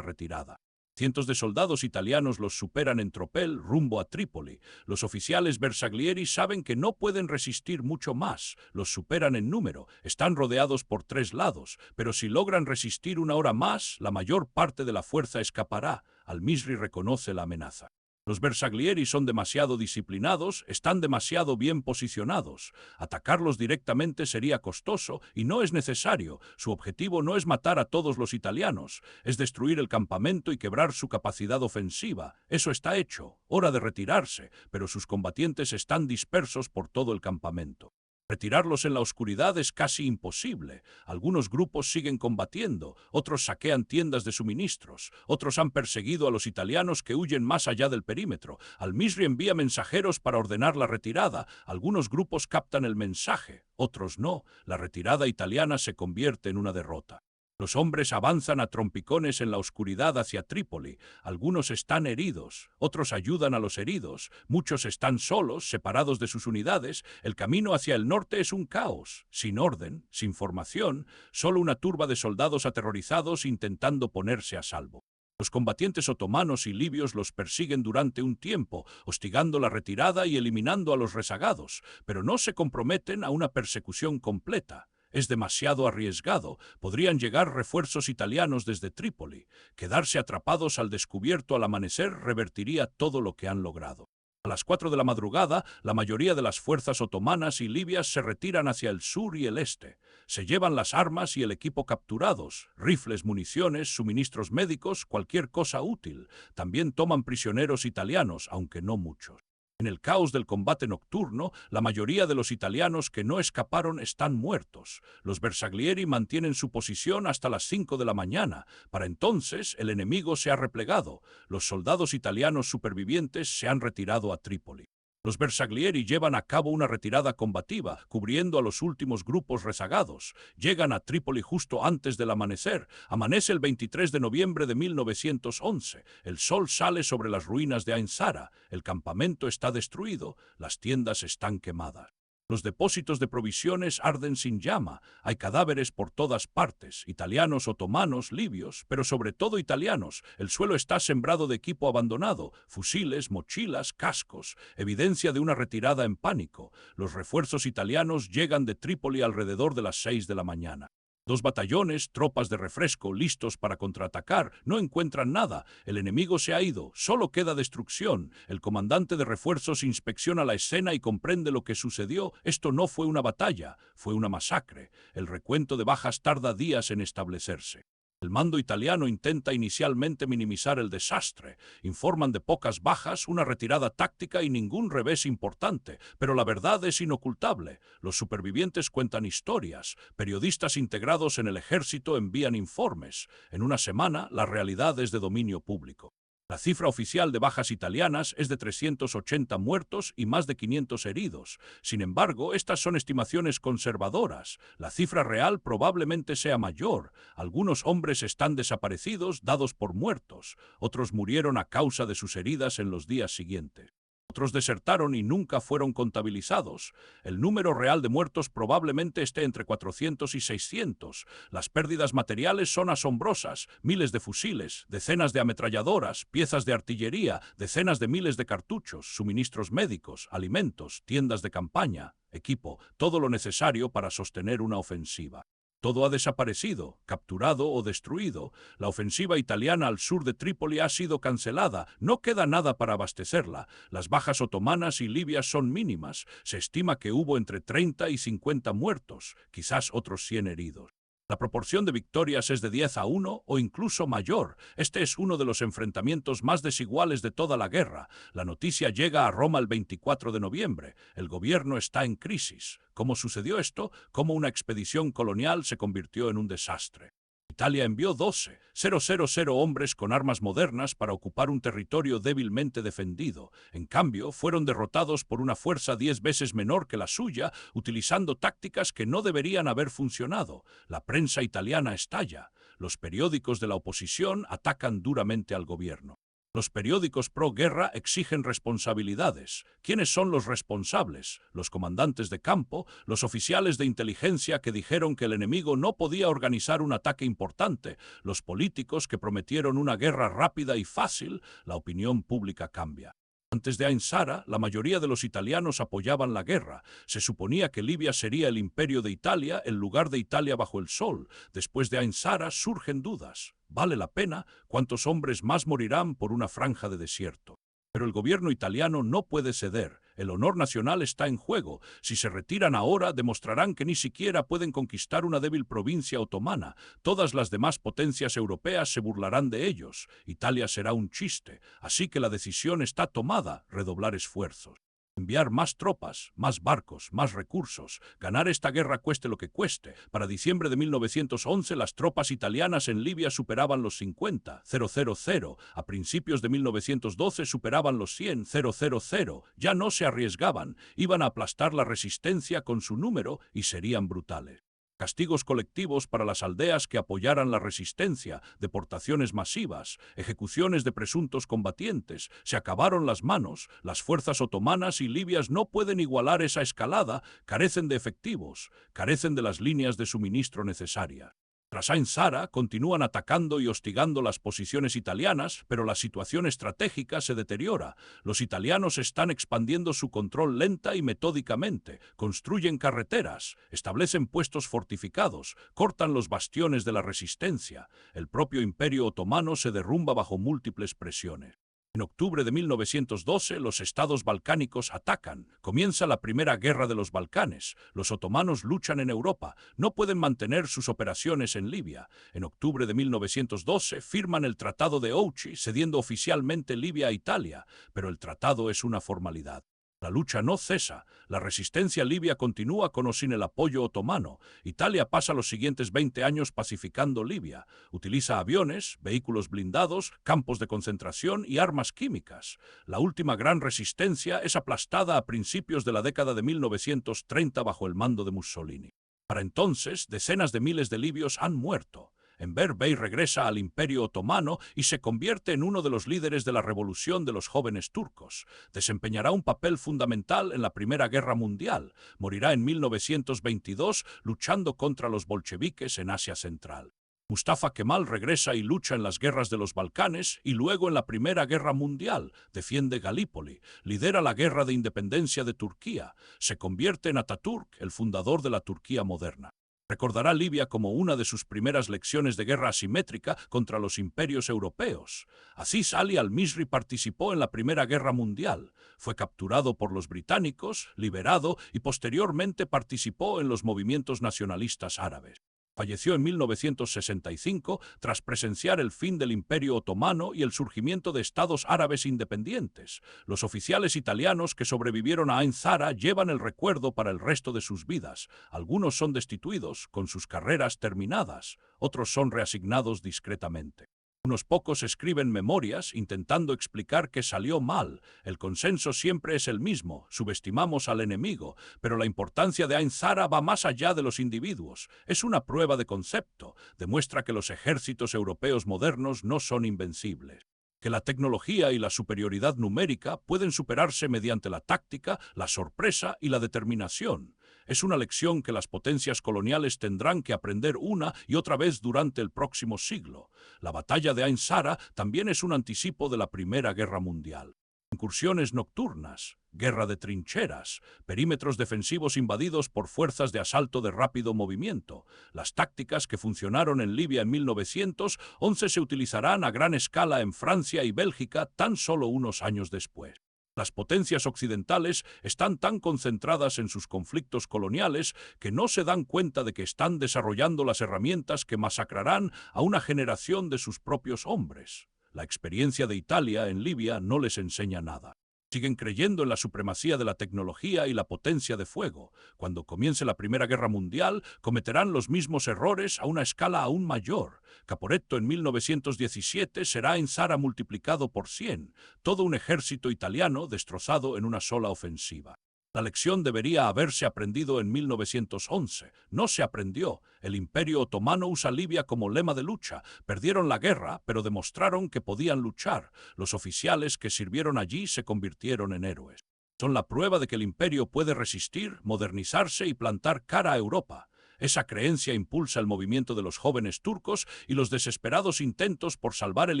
retirada. Cientos de soldados italianos los superan en tropel rumbo a Trípoli. Los oficiales Bersaglieri saben que no pueden resistir mucho más. Los superan en número. Están rodeados por 3 lados. Pero si logran resistir una hora más, la mayor parte de la fuerza escapará. Al-Misri reconoce la amenaza. Los Bersaglieri son demasiado disciplinados, están demasiado bien posicionados. Atacarlos directamente sería costoso y no es necesario. Su objetivo no es matar a todos los italianos, es destruir el campamento y quebrar su capacidad ofensiva. Eso está hecho. Hora de retirarse, pero sus combatientes están dispersos por todo el campamento. Retirarlos en la oscuridad es casi imposible. Algunos grupos siguen combatiendo, otros saquean tiendas de suministros, otros han perseguido a los italianos que huyen más allá del perímetro. Al-Misri envía mensajeros para ordenar la retirada. Algunos grupos captan el mensaje, otros no. La retirada italiana se convierte en una derrota. Los hombres avanzan a trompicones en la oscuridad hacia Trípoli. Algunos están heridos, otros ayudan a los heridos, muchos están solos, separados de sus unidades. El camino hacia el norte es un caos, sin orden, sin formación, solo una turba de soldados aterrorizados intentando ponerse a salvo. Los combatientes otomanos y libios los persiguen durante un tiempo, hostigando la retirada y eliminando a los rezagados, pero no se comprometen a una persecución completa. Es demasiado arriesgado. Podrían llegar refuerzos italianos desde Trípoli. Quedarse atrapados al descubierto al amanecer revertiría todo lo que han logrado. A las 4 de la madrugada, la mayoría de las fuerzas otomanas y libias se retiran hacia el sur y el este. Se llevan las armas y el equipo capturados, rifles, municiones, suministros médicos, cualquier cosa útil. También toman prisioneros italianos, aunque no muchos. En el caos del combate nocturno, la mayoría de los italianos que no escaparon están muertos. Los Bersaglieri mantienen su posición hasta las 5 de la mañana. Para entonces, el enemigo se ha replegado. Los soldados italianos supervivientes se han retirado a Trípoli. Los Bersaglieri llevan a cabo una retirada combativa, cubriendo a los últimos grupos rezagados. Llegan a Trípoli justo antes del amanecer. Amanece el 23 de noviembre de 1911. El sol sale sobre las ruinas de Ain Sara. El campamento está destruido. Las tiendas están quemadas. Los depósitos de provisiones arden sin llama, hay cadáveres por todas partes, italianos, otomanos, libios, pero sobre todo italianos. El suelo está sembrado de equipo abandonado, fusiles, mochilas, cascos, evidencia de una retirada en pánico. Los refuerzos italianos llegan de Trípoli alrededor de las 6 de la mañana. Dos batallones, tropas de refresco, listos para contraatacar, no encuentran nada. El enemigo se ha ido, solo queda destrucción. El comandante de refuerzos inspecciona la escena y comprende lo que sucedió. Esto no fue una batalla, fue una masacre. El recuento de bajas tarda días en establecerse. El mando italiano intenta inicialmente minimizar el desastre. Informan de pocas bajas, una retirada táctica y ningún revés importante. Pero la verdad es inocultable. Los supervivientes cuentan historias. Periodistas integrados en el ejército envían informes. En una semana, la realidad es de dominio público. La cifra oficial de bajas italianas es de 380 muertos y más de 500 heridos. Sin embargo, estas son estimaciones conservadoras. La cifra real probablemente sea mayor. Algunos hombres están desaparecidos, dados por muertos. Otros murieron a causa de sus heridas en los días siguientes. Otros desertaron y nunca fueron contabilizados. El número real de muertos probablemente esté entre 400 y 600. Las pérdidas materiales son asombrosas. Miles de fusiles, decenas de ametralladoras, piezas de artillería, decenas de miles de cartuchos, suministros médicos, alimentos, tiendas de campaña, equipo, todo lo necesario para sostener una ofensiva. Todo ha desaparecido, capturado o destruido. La ofensiva italiana al sur de Trípoli ha sido cancelada. No queda nada para abastecerla. Las bajas otomanas y libias son mínimas. Se estima que hubo entre 30 y 50 muertos, quizás otros 100 heridos. La proporción de victorias es de 10-1 o incluso mayor. Este es uno de los enfrentamientos más desiguales de toda la guerra. La noticia llega a Roma el 24 de noviembre. El gobierno está en crisis. ¿Cómo sucedió esto? ¿Cómo una expedición colonial se convirtió en un desastre? Italia envió 12,000 hombres con armas modernas para ocupar un territorio débilmente defendido. En cambio, fueron derrotados por una fuerza 10 veces menor que la suya, utilizando tácticas que no deberían haber funcionado. La prensa italiana estalla. Los periódicos de la oposición atacan duramente al gobierno. Los periódicos pro-guerra exigen responsabilidades. ¿Quiénes son los responsables? Los comandantes de campo, los oficiales de inteligencia que dijeron que el enemigo no podía organizar un ataque importante, los políticos que prometieron una guerra rápida y fácil. La opinión pública cambia. Antes de Ain Sara, la mayoría de los italianos apoyaban la guerra. Se suponía que Libia sería el imperio de Italia, el lugar de Italia bajo el sol. Después de Ain Sara surgen dudas. ¿Vale la pena? ¿Cuántos hombres más morirán por una franja de desierto? Pero el gobierno italiano no puede ceder. El honor nacional está en juego. Si se retiran ahora, demostrarán que ni siquiera pueden conquistar una débil provincia otomana. Todas las demás potencias europeas se burlarán de ellos. Italia será un chiste. Así que la decisión está tomada: redoblar esfuerzos. Enviar más tropas, más barcos, más recursos. Ganar esta guerra cueste lo que cueste. Para diciembre de 1911 las tropas italianas en Libia superaban los 50,000. A principios de 1912 superaban los 100,000. Ya no se arriesgaban. Iban a aplastar la resistencia con su número y serían brutales. Castigos colectivos para las aldeas que apoyaran la resistencia, deportaciones masivas, ejecuciones de presuntos combatientes. Se acabaron las manos. Las fuerzas otomanas y libias no pueden igualar esa escalada. Carecen de efectivos, carecen de las líneas de suministro necesarias. Tras Ain Sara, continúan atacando y hostigando las posiciones italianas, pero la situación estratégica se deteriora. Los italianos están expandiendo su control lenta y metódicamente, construyen carreteras, establecen puestos fortificados, cortan los bastiones de la resistencia. El propio Imperio Otomano se derrumba bajo múltiples presiones. En octubre de 1912, los estados balcánicos atacan. Comienza la Primera Guerra de los Balcanes. Los otomanos luchan en Europa. No pueden mantener sus operaciones en Libia. En octubre de 1912 firman el Tratado de Ouchi, cediendo oficialmente Libia a Italia. Pero el tratado es una formalidad. La lucha no cesa. La resistencia libia continúa con o sin el apoyo otomano. Italia pasa los siguientes 20 años pacificando Libia. Utiliza aviones, vehículos blindados, campos de concentración y armas químicas. La última gran resistencia es aplastada a principios de la década de 1930 bajo el mando de Mussolini. Para entonces, decenas de miles de libios han muerto. Enver Bey regresa al Imperio Otomano y se convierte en uno de los líderes de la revolución de los jóvenes turcos. Desempeñará un papel fundamental en la Primera Guerra Mundial. Morirá en 1922 luchando contra los bolcheviques en Asia Central. Mustafa Kemal regresa y lucha en las guerras de los Balcanes y luego en la Primera Guerra Mundial. Defiende Galípoli, lidera la guerra de independencia de Turquía, se convierte en Atatürk, el fundador de la Turquía moderna. Recordará Libia como una de sus primeras lecciones de guerra asimétrica contra los imperios europeos. Aziz Ali al-Misri participó en la Primera Guerra Mundial, fue capturado por los británicos, liberado y posteriormente participó en los movimientos nacionalistas árabes. Falleció en 1965 tras presenciar el fin del Imperio Otomano y el surgimiento de estados árabes independientes. Los oficiales italianos que sobrevivieron a Ain Zara llevan el recuerdo para el resto de sus vidas. Algunos son destituidos, con sus carreras terminadas, otros son reasignados discretamente. Unos pocos escriben memorias intentando explicar que salió mal. El consenso siempre es el mismo, subestimamos al enemigo, pero la importancia de Ain Zara va más allá de los individuos. Es una prueba de concepto, demuestra que los ejércitos europeos modernos no son invencibles, que la tecnología y la superioridad numérica pueden superarse mediante la táctica, la sorpresa y la determinación. Es una lección que las potencias coloniales tendrán que aprender una y otra vez durante el próximo siglo. La batalla de Ain Zara también es un anticipo de la Primera Guerra Mundial. Incursiones nocturnas, guerra de trincheras, perímetros defensivos invadidos por fuerzas de asalto de rápido movimiento. Las tácticas que funcionaron en Libia en 1911 se utilizarán a gran escala en Francia y Bélgica tan solo unos años después. Las potencias occidentales están tan concentradas en sus conflictos coloniales que no se dan cuenta de que están desarrollando las herramientas que masacrarán a una generación de sus propios hombres. La experiencia de Italia en Libia no les enseña nada. Siguen creyendo en la supremacía de la tecnología y la potencia de fuego. Cuando comience la Primera Guerra Mundial, cometerán los mismos errores a una escala aún mayor. Caporetto en 1917 será Ain Zara multiplicado por 100, todo un ejército italiano destrozado en una sola ofensiva. La lección debería haberse aprendido en 1911. No se aprendió. El Imperio Otomano usa Libia como lema de lucha. Perdieron la guerra, pero demostraron que podían luchar. Los oficiales que sirvieron allí se convirtieron en héroes. Son la prueba de que el imperio puede resistir, modernizarse y plantar cara a Europa. Esa creencia impulsa el movimiento de los jóvenes turcos y los desesperados intentos por salvar el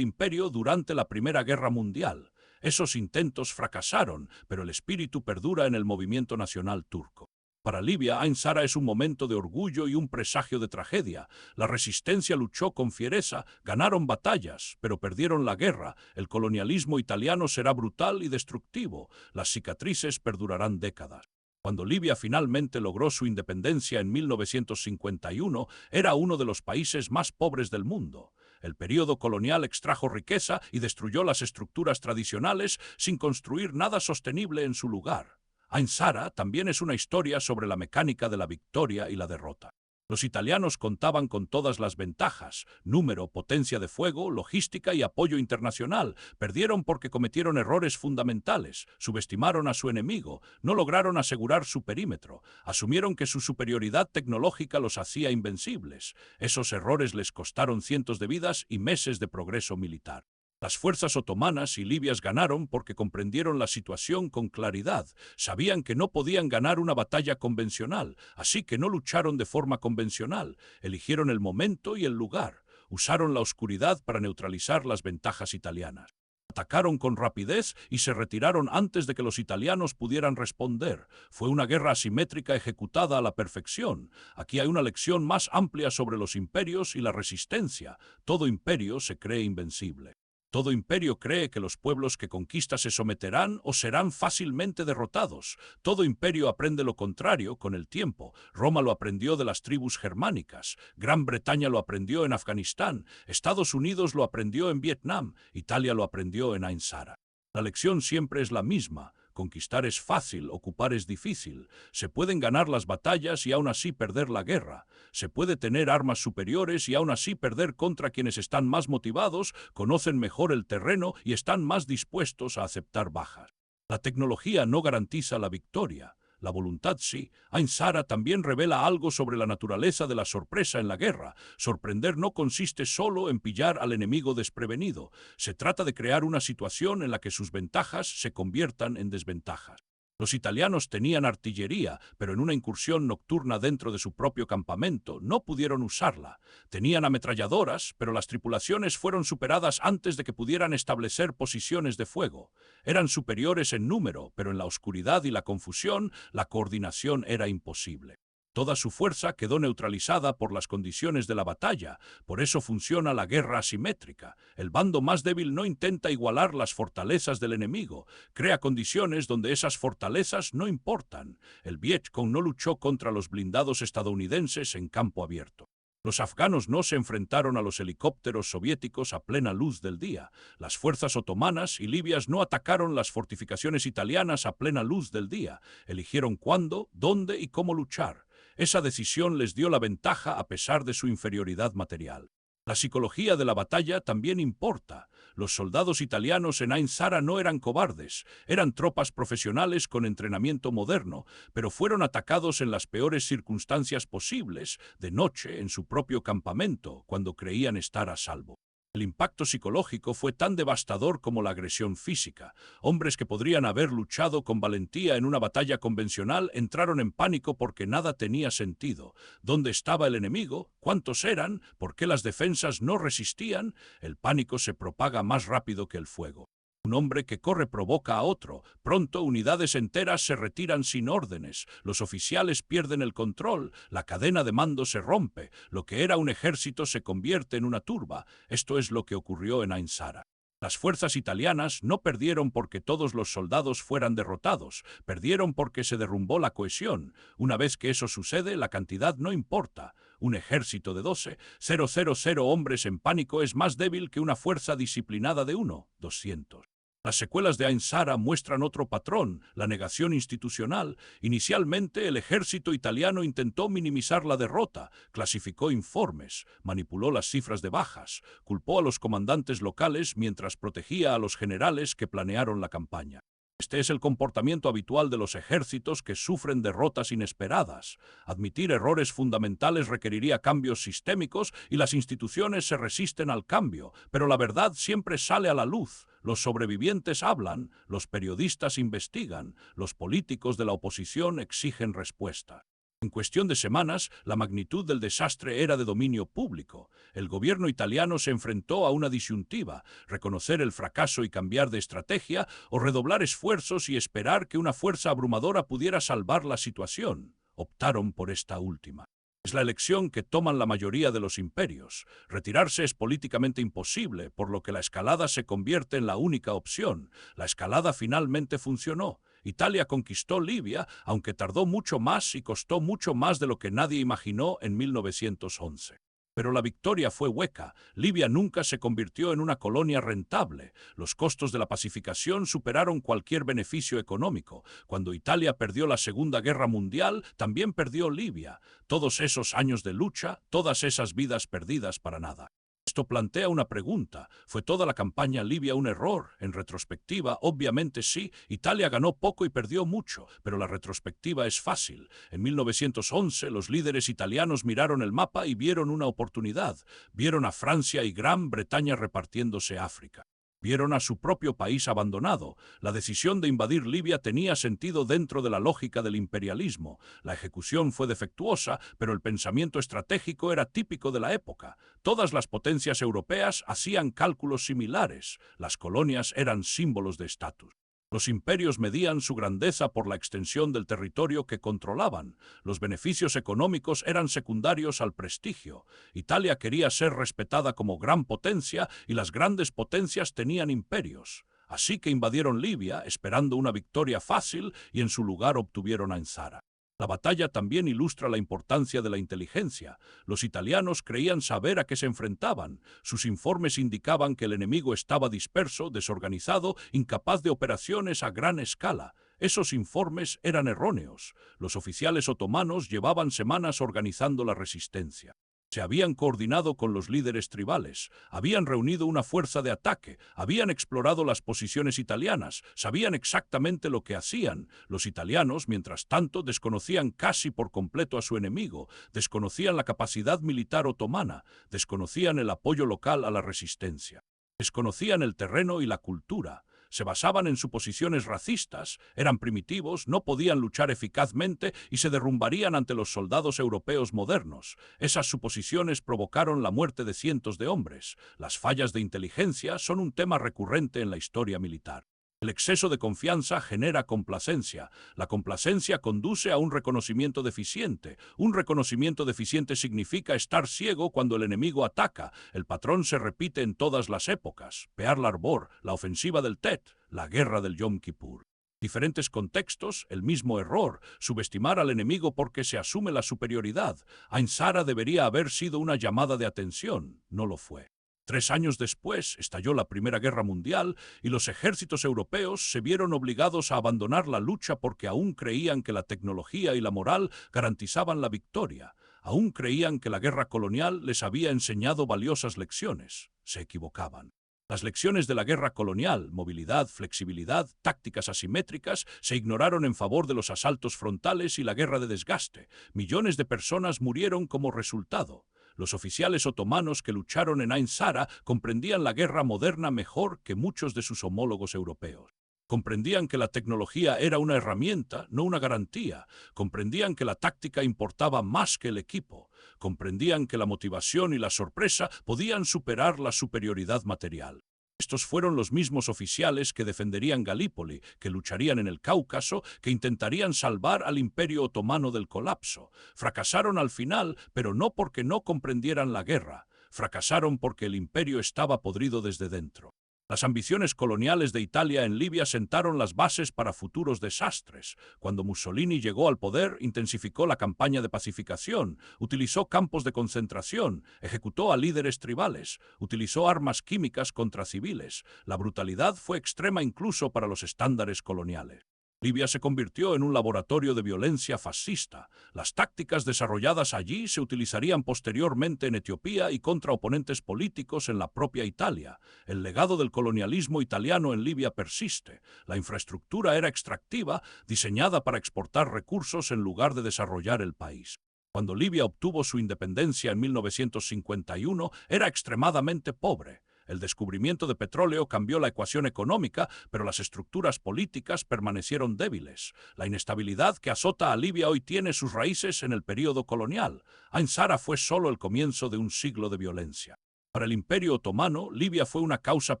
imperio durante la Primera Guerra Mundial. Esos intentos fracasaron, pero el espíritu perdura en el movimiento nacional turco. Para Libia, Ain Zara es un momento de orgullo y un presagio de tragedia. La resistencia luchó con fiereza, ganaron batallas, pero perdieron la guerra. El colonialismo italiano será brutal y destructivo. Las cicatrices perdurarán décadas. Cuando Libia finalmente logró su independencia en 1951, era uno de los países más pobres del mundo. El período colonial extrajo riqueza y destruyó las estructuras tradicionales sin construir nada sostenible en su lugar. Ain Zara también es una historia sobre la mecánica de la victoria y la derrota. Los italianos contaban con todas las ventajas: número, potencia de fuego, logística y apoyo internacional. Perdieron porque cometieron errores fundamentales, subestimaron a su enemigo, no lograron asegurar su perímetro, asumieron que su superioridad tecnológica los hacía invencibles. Esos errores les costaron cientos de vidas y meses de progreso militar. Las fuerzas otomanas y libias ganaron porque comprendieron la situación con claridad. Sabían que no podían ganar una batalla convencional, así que no lucharon de forma convencional. Eligieron el momento y el lugar. Usaron la oscuridad para neutralizar las ventajas italianas. Atacaron con rapidez y se retiraron antes de que los italianos pudieran responder. Fue una guerra asimétrica ejecutada a la perfección. Aquí hay una lección más amplia sobre los imperios y la resistencia. Todo imperio se cree invencible. Todo imperio cree que los pueblos que conquista se someterán o serán fácilmente derrotados. Todo imperio aprende lo contrario con el tiempo. Roma lo aprendió de las tribus germánicas. Gran Bretaña lo aprendió en Afganistán. Estados Unidos lo aprendió en Vietnam. Italia lo aprendió en Ain Zara. La lección siempre es la misma. Conquistar es fácil, ocupar es difícil. Se pueden ganar las batallas y aún así perder la guerra. Se puede tener armas superiores y aún así perder contra quienes están más motivados, conocen mejor el terreno y están más dispuestos a aceptar bajas. La tecnología no garantiza la victoria. La voluntad sí. Ain Sara también revela algo sobre la naturaleza de la sorpresa en la guerra. Sorprender no consiste solo en pillar al enemigo desprevenido. Se trata de crear una situación en la que sus ventajas se conviertan en desventajas. Los italianos tenían artillería, pero en una incursión nocturna dentro de su propio campamento no pudieron usarla. Tenían ametralladoras, pero las tripulaciones fueron superadas antes de que pudieran establecer posiciones de fuego. Eran superiores en número, pero en la oscuridad y la confusión, la coordinación era imposible. Toda su fuerza quedó neutralizada por las condiciones de la batalla, por eso funciona la guerra asimétrica. El bando más débil no intenta igualar las fortalezas del enemigo, crea condiciones donde esas fortalezas no importan. El Vietcong no luchó contra los blindados estadounidenses en campo abierto. Los afganos no se enfrentaron a los helicópteros soviéticos a plena luz del día. Las fuerzas otomanas y libias no atacaron las fortificaciones italianas a plena luz del día. Eligieron cuándo, dónde y cómo luchar. Esa decisión les dio la ventaja a pesar de su inferioridad material. La psicología de la batalla también importa. Los soldados italianos en Ain Sara no eran cobardes, eran tropas profesionales con entrenamiento moderno, pero fueron atacados en las peores circunstancias posibles, de noche en su propio campamento, cuando creían estar a salvo. El impacto psicológico fue tan devastador como la agresión física. Hombres que podrían haber luchado con valentía en una batalla convencional entraron en pánico porque nada tenía sentido. ¿Dónde estaba el enemigo? ¿Cuántos eran? ¿Por qué las defensas no resistían? El pánico se propaga más rápido que el fuego. Un hombre que corre provoca a otro. Pronto unidades enteras se retiran sin órdenes. Los oficiales pierden el control. La cadena de mando se rompe. Lo que era un ejército se convierte en una turba. Esto es lo que ocurrió en Ain Sara. Las fuerzas italianas no perdieron porque todos los soldados fueran derrotados. Perdieron porque se derrumbó la cohesión. Una vez que eso sucede, la cantidad no importa. Un ejército de 12,000 hombres en pánico es más débil que una fuerza disciplinada de 200. Las secuelas de Ain Sara muestran otro patrón, la negación institucional. Inicialmente, el ejército italiano intentó minimizar la derrota, clasificó informes, manipuló las cifras de bajas, culpó a los comandantes locales mientras protegía a los generales que planearon la campaña. Este es el comportamiento habitual de los ejércitos que sufren derrotas inesperadas. Admitir errores fundamentales requeriría cambios sistémicos y las instituciones se resisten al cambio, pero la verdad siempre sale a la luz. Los sobrevivientes hablan, los periodistas investigan, los políticos de la oposición exigen respuesta. En cuestión de semanas, la magnitud del desastre era de dominio público. El gobierno italiano se enfrentó a una disyuntiva: reconocer el fracaso y cambiar de estrategia, o redoblar esfuerzos y esperar que una fuerza abrumadora pudiera salvar la situación. Optaron por esta última. Es la elección que toman la mayoría de los imperios. Retirarse es políticamente imposible, por lo que la escalada se convierte en la única opción. La escalada finalmente funcionó. Italia conquistó Libia, aunque tardó mucho más y costó mucho más de lo que nadie imaginó en 1911. Pero la victoria fue hueca. Libia nunca se convirtió en una colonia rentable. Los costos de la pacificación superaron cualquier beneficio económico. Cuando Italia perdió la Segunda Guerra Mundial, también perdió Libia. Todos esos años de lucha, todas esas vidas perdidas para nada. Esto plantea una pregunta. ¿Fue toda la campaña libia un error? En retrospectiva, obviamente sí. Italia ganó poco y perdió mucho, pero la retrospectiva es fácil. En 1911, los líderes italianos miraron el mapa y vieron una oportunidad. Vieron a Francia y Gran Bretaña repartiéndose África. Vieron a su propio país abandonado. La decisión de invadir Libia tenía sentido dentro de la lógica del imperialismo. La ejecución fue defectuosa, pero el pensamiento estratégico era típico de la época. Todas las potencias europeas hacían cálculos similares. Las colonias eran símbolos de estatus. Los imperios medían su grandeza por la extensión del territorio que controlaban. Los beneficios económicos eran secundarios al prestigio. Italia quería ser respetada como gran potencia y las grandes potencias tenían imperios. Así que invadieron Libia, esperando una victoria fácil, y en su lugar obtuvieron Ain Sara. La batalla también ilustra la importancia de la inteligencia. Los italianos creían saber a qué se enfrentaban. Sus informes indicaban que el enemigo estaba disperso, desorganizado, incapaz de operaciones a gran escala. Esos informes eran erróneos. Los oficiales otomanos llevaban semanas organizando la resistencia. Se habían coordinado con los líderes tribales, habían reunido una fuerza de ataque, habían explorado las posiciones italianas, sabían exactamente lo que hacían. Los italianos, mientras tanto, desconocían casi por completo a su enemigo, desconocían la capacidad militar otomana, desconocían el apoyo local a la resistencia, desconocían el terreno y la cultura. Se basaban en suposiciones racistas, eran primitivos, no podían luchar eficazmente y se derrumbarían ante los soldados europeos modernos. Esas suposiciones provocaron la muerte de cientos de hombres. Las fallas de inteligencia son un tema recurrente en la historia militar. El exceso de confianza genera complacencia. La complacencia conduce a un reconocimiento deficiente. Un reconocimiento deficiente significa estar ciego cuando el enemigo ataca. El patrón se repite en todas las épocas. Pearl Harbor, la ofensiva del Tet, la guerra del Yom Kippur. Diferentes contextos, el mismo error, subestimar al enemigo porque se asume la superioridad. Ain Sara debería haber sido una llamada de atención, no lo fue. 3 años después estalló la Primera Guerra Mundial y los ejércitos europeos se vieron obligados a abandonar la lucha porque aún creían que la tecnología y la moral garantizaban la victoria. Aún creían que la guerra colonial les había enseñado valiosas lecciones. Se equivocaban. Las lecciones de la guerra colonial, movilidad, flexibilidad, tácticas asimétricas, se ignoraron en favor de los asaltos frontales y la guerra de desgaste. Millones de personas murieron como resultado. Los oficiales otomanos que lucharon en Ain Sara comprendían la guerra moderna mejor que muchos de sus homólogos europeos. Comprendían que la tecnología era una herramienta, no una garantía. Comprendían que la táctica importaba más que el equipo. Comprendían que la motivación y la sorpresa podían superar la superioridad material. Estos fueron los mismos oficiales que defenderían Galípoli, que lucharían en el Cáucaso, que intentarían salvar al Imperio Otomano del colapso. Fracasaron al final, pero no porque no comprendieran la guerra. Fracasaron porque el imperio estaba podrido desde dentro. Las ambiciones coloniales de Italia en Libia sentaron las bases para futuros desastres. Cuando Mussolini llegó al poder, intensificó la campaña de pacificación, utilizó campos de concentración, ejecutó a líderes tribales, utilizó armas químicas contra civiles. La brutalidad fue extrema incluso para los estándares coloniales. Libia se convirtió en un laboratorio de violencia fascista. Las tácticas desarrolladas allí se utilizarían posteriormente en Etiopía y contra oponentes políticos en la propia Italia. El legado del colonialismo italiano en Libia persiste. La infraestructura era extractiva, diseñada para exportar recursos en lugar de desarrollar el país. Cuando Libia obtuvo su independencia en 1951, era extremadamente pobre. El descubrimiento de petróleo cambió la ecuación económica, pero las estructuras políticas permanecieron débiles. La inestabilidad que azota a Libia hoy tiene sus raíces en el período colonial. Ain Sara fue solo el comienzo de un siglo de violencia. Para el Imperio Otomano, Libia fue una causa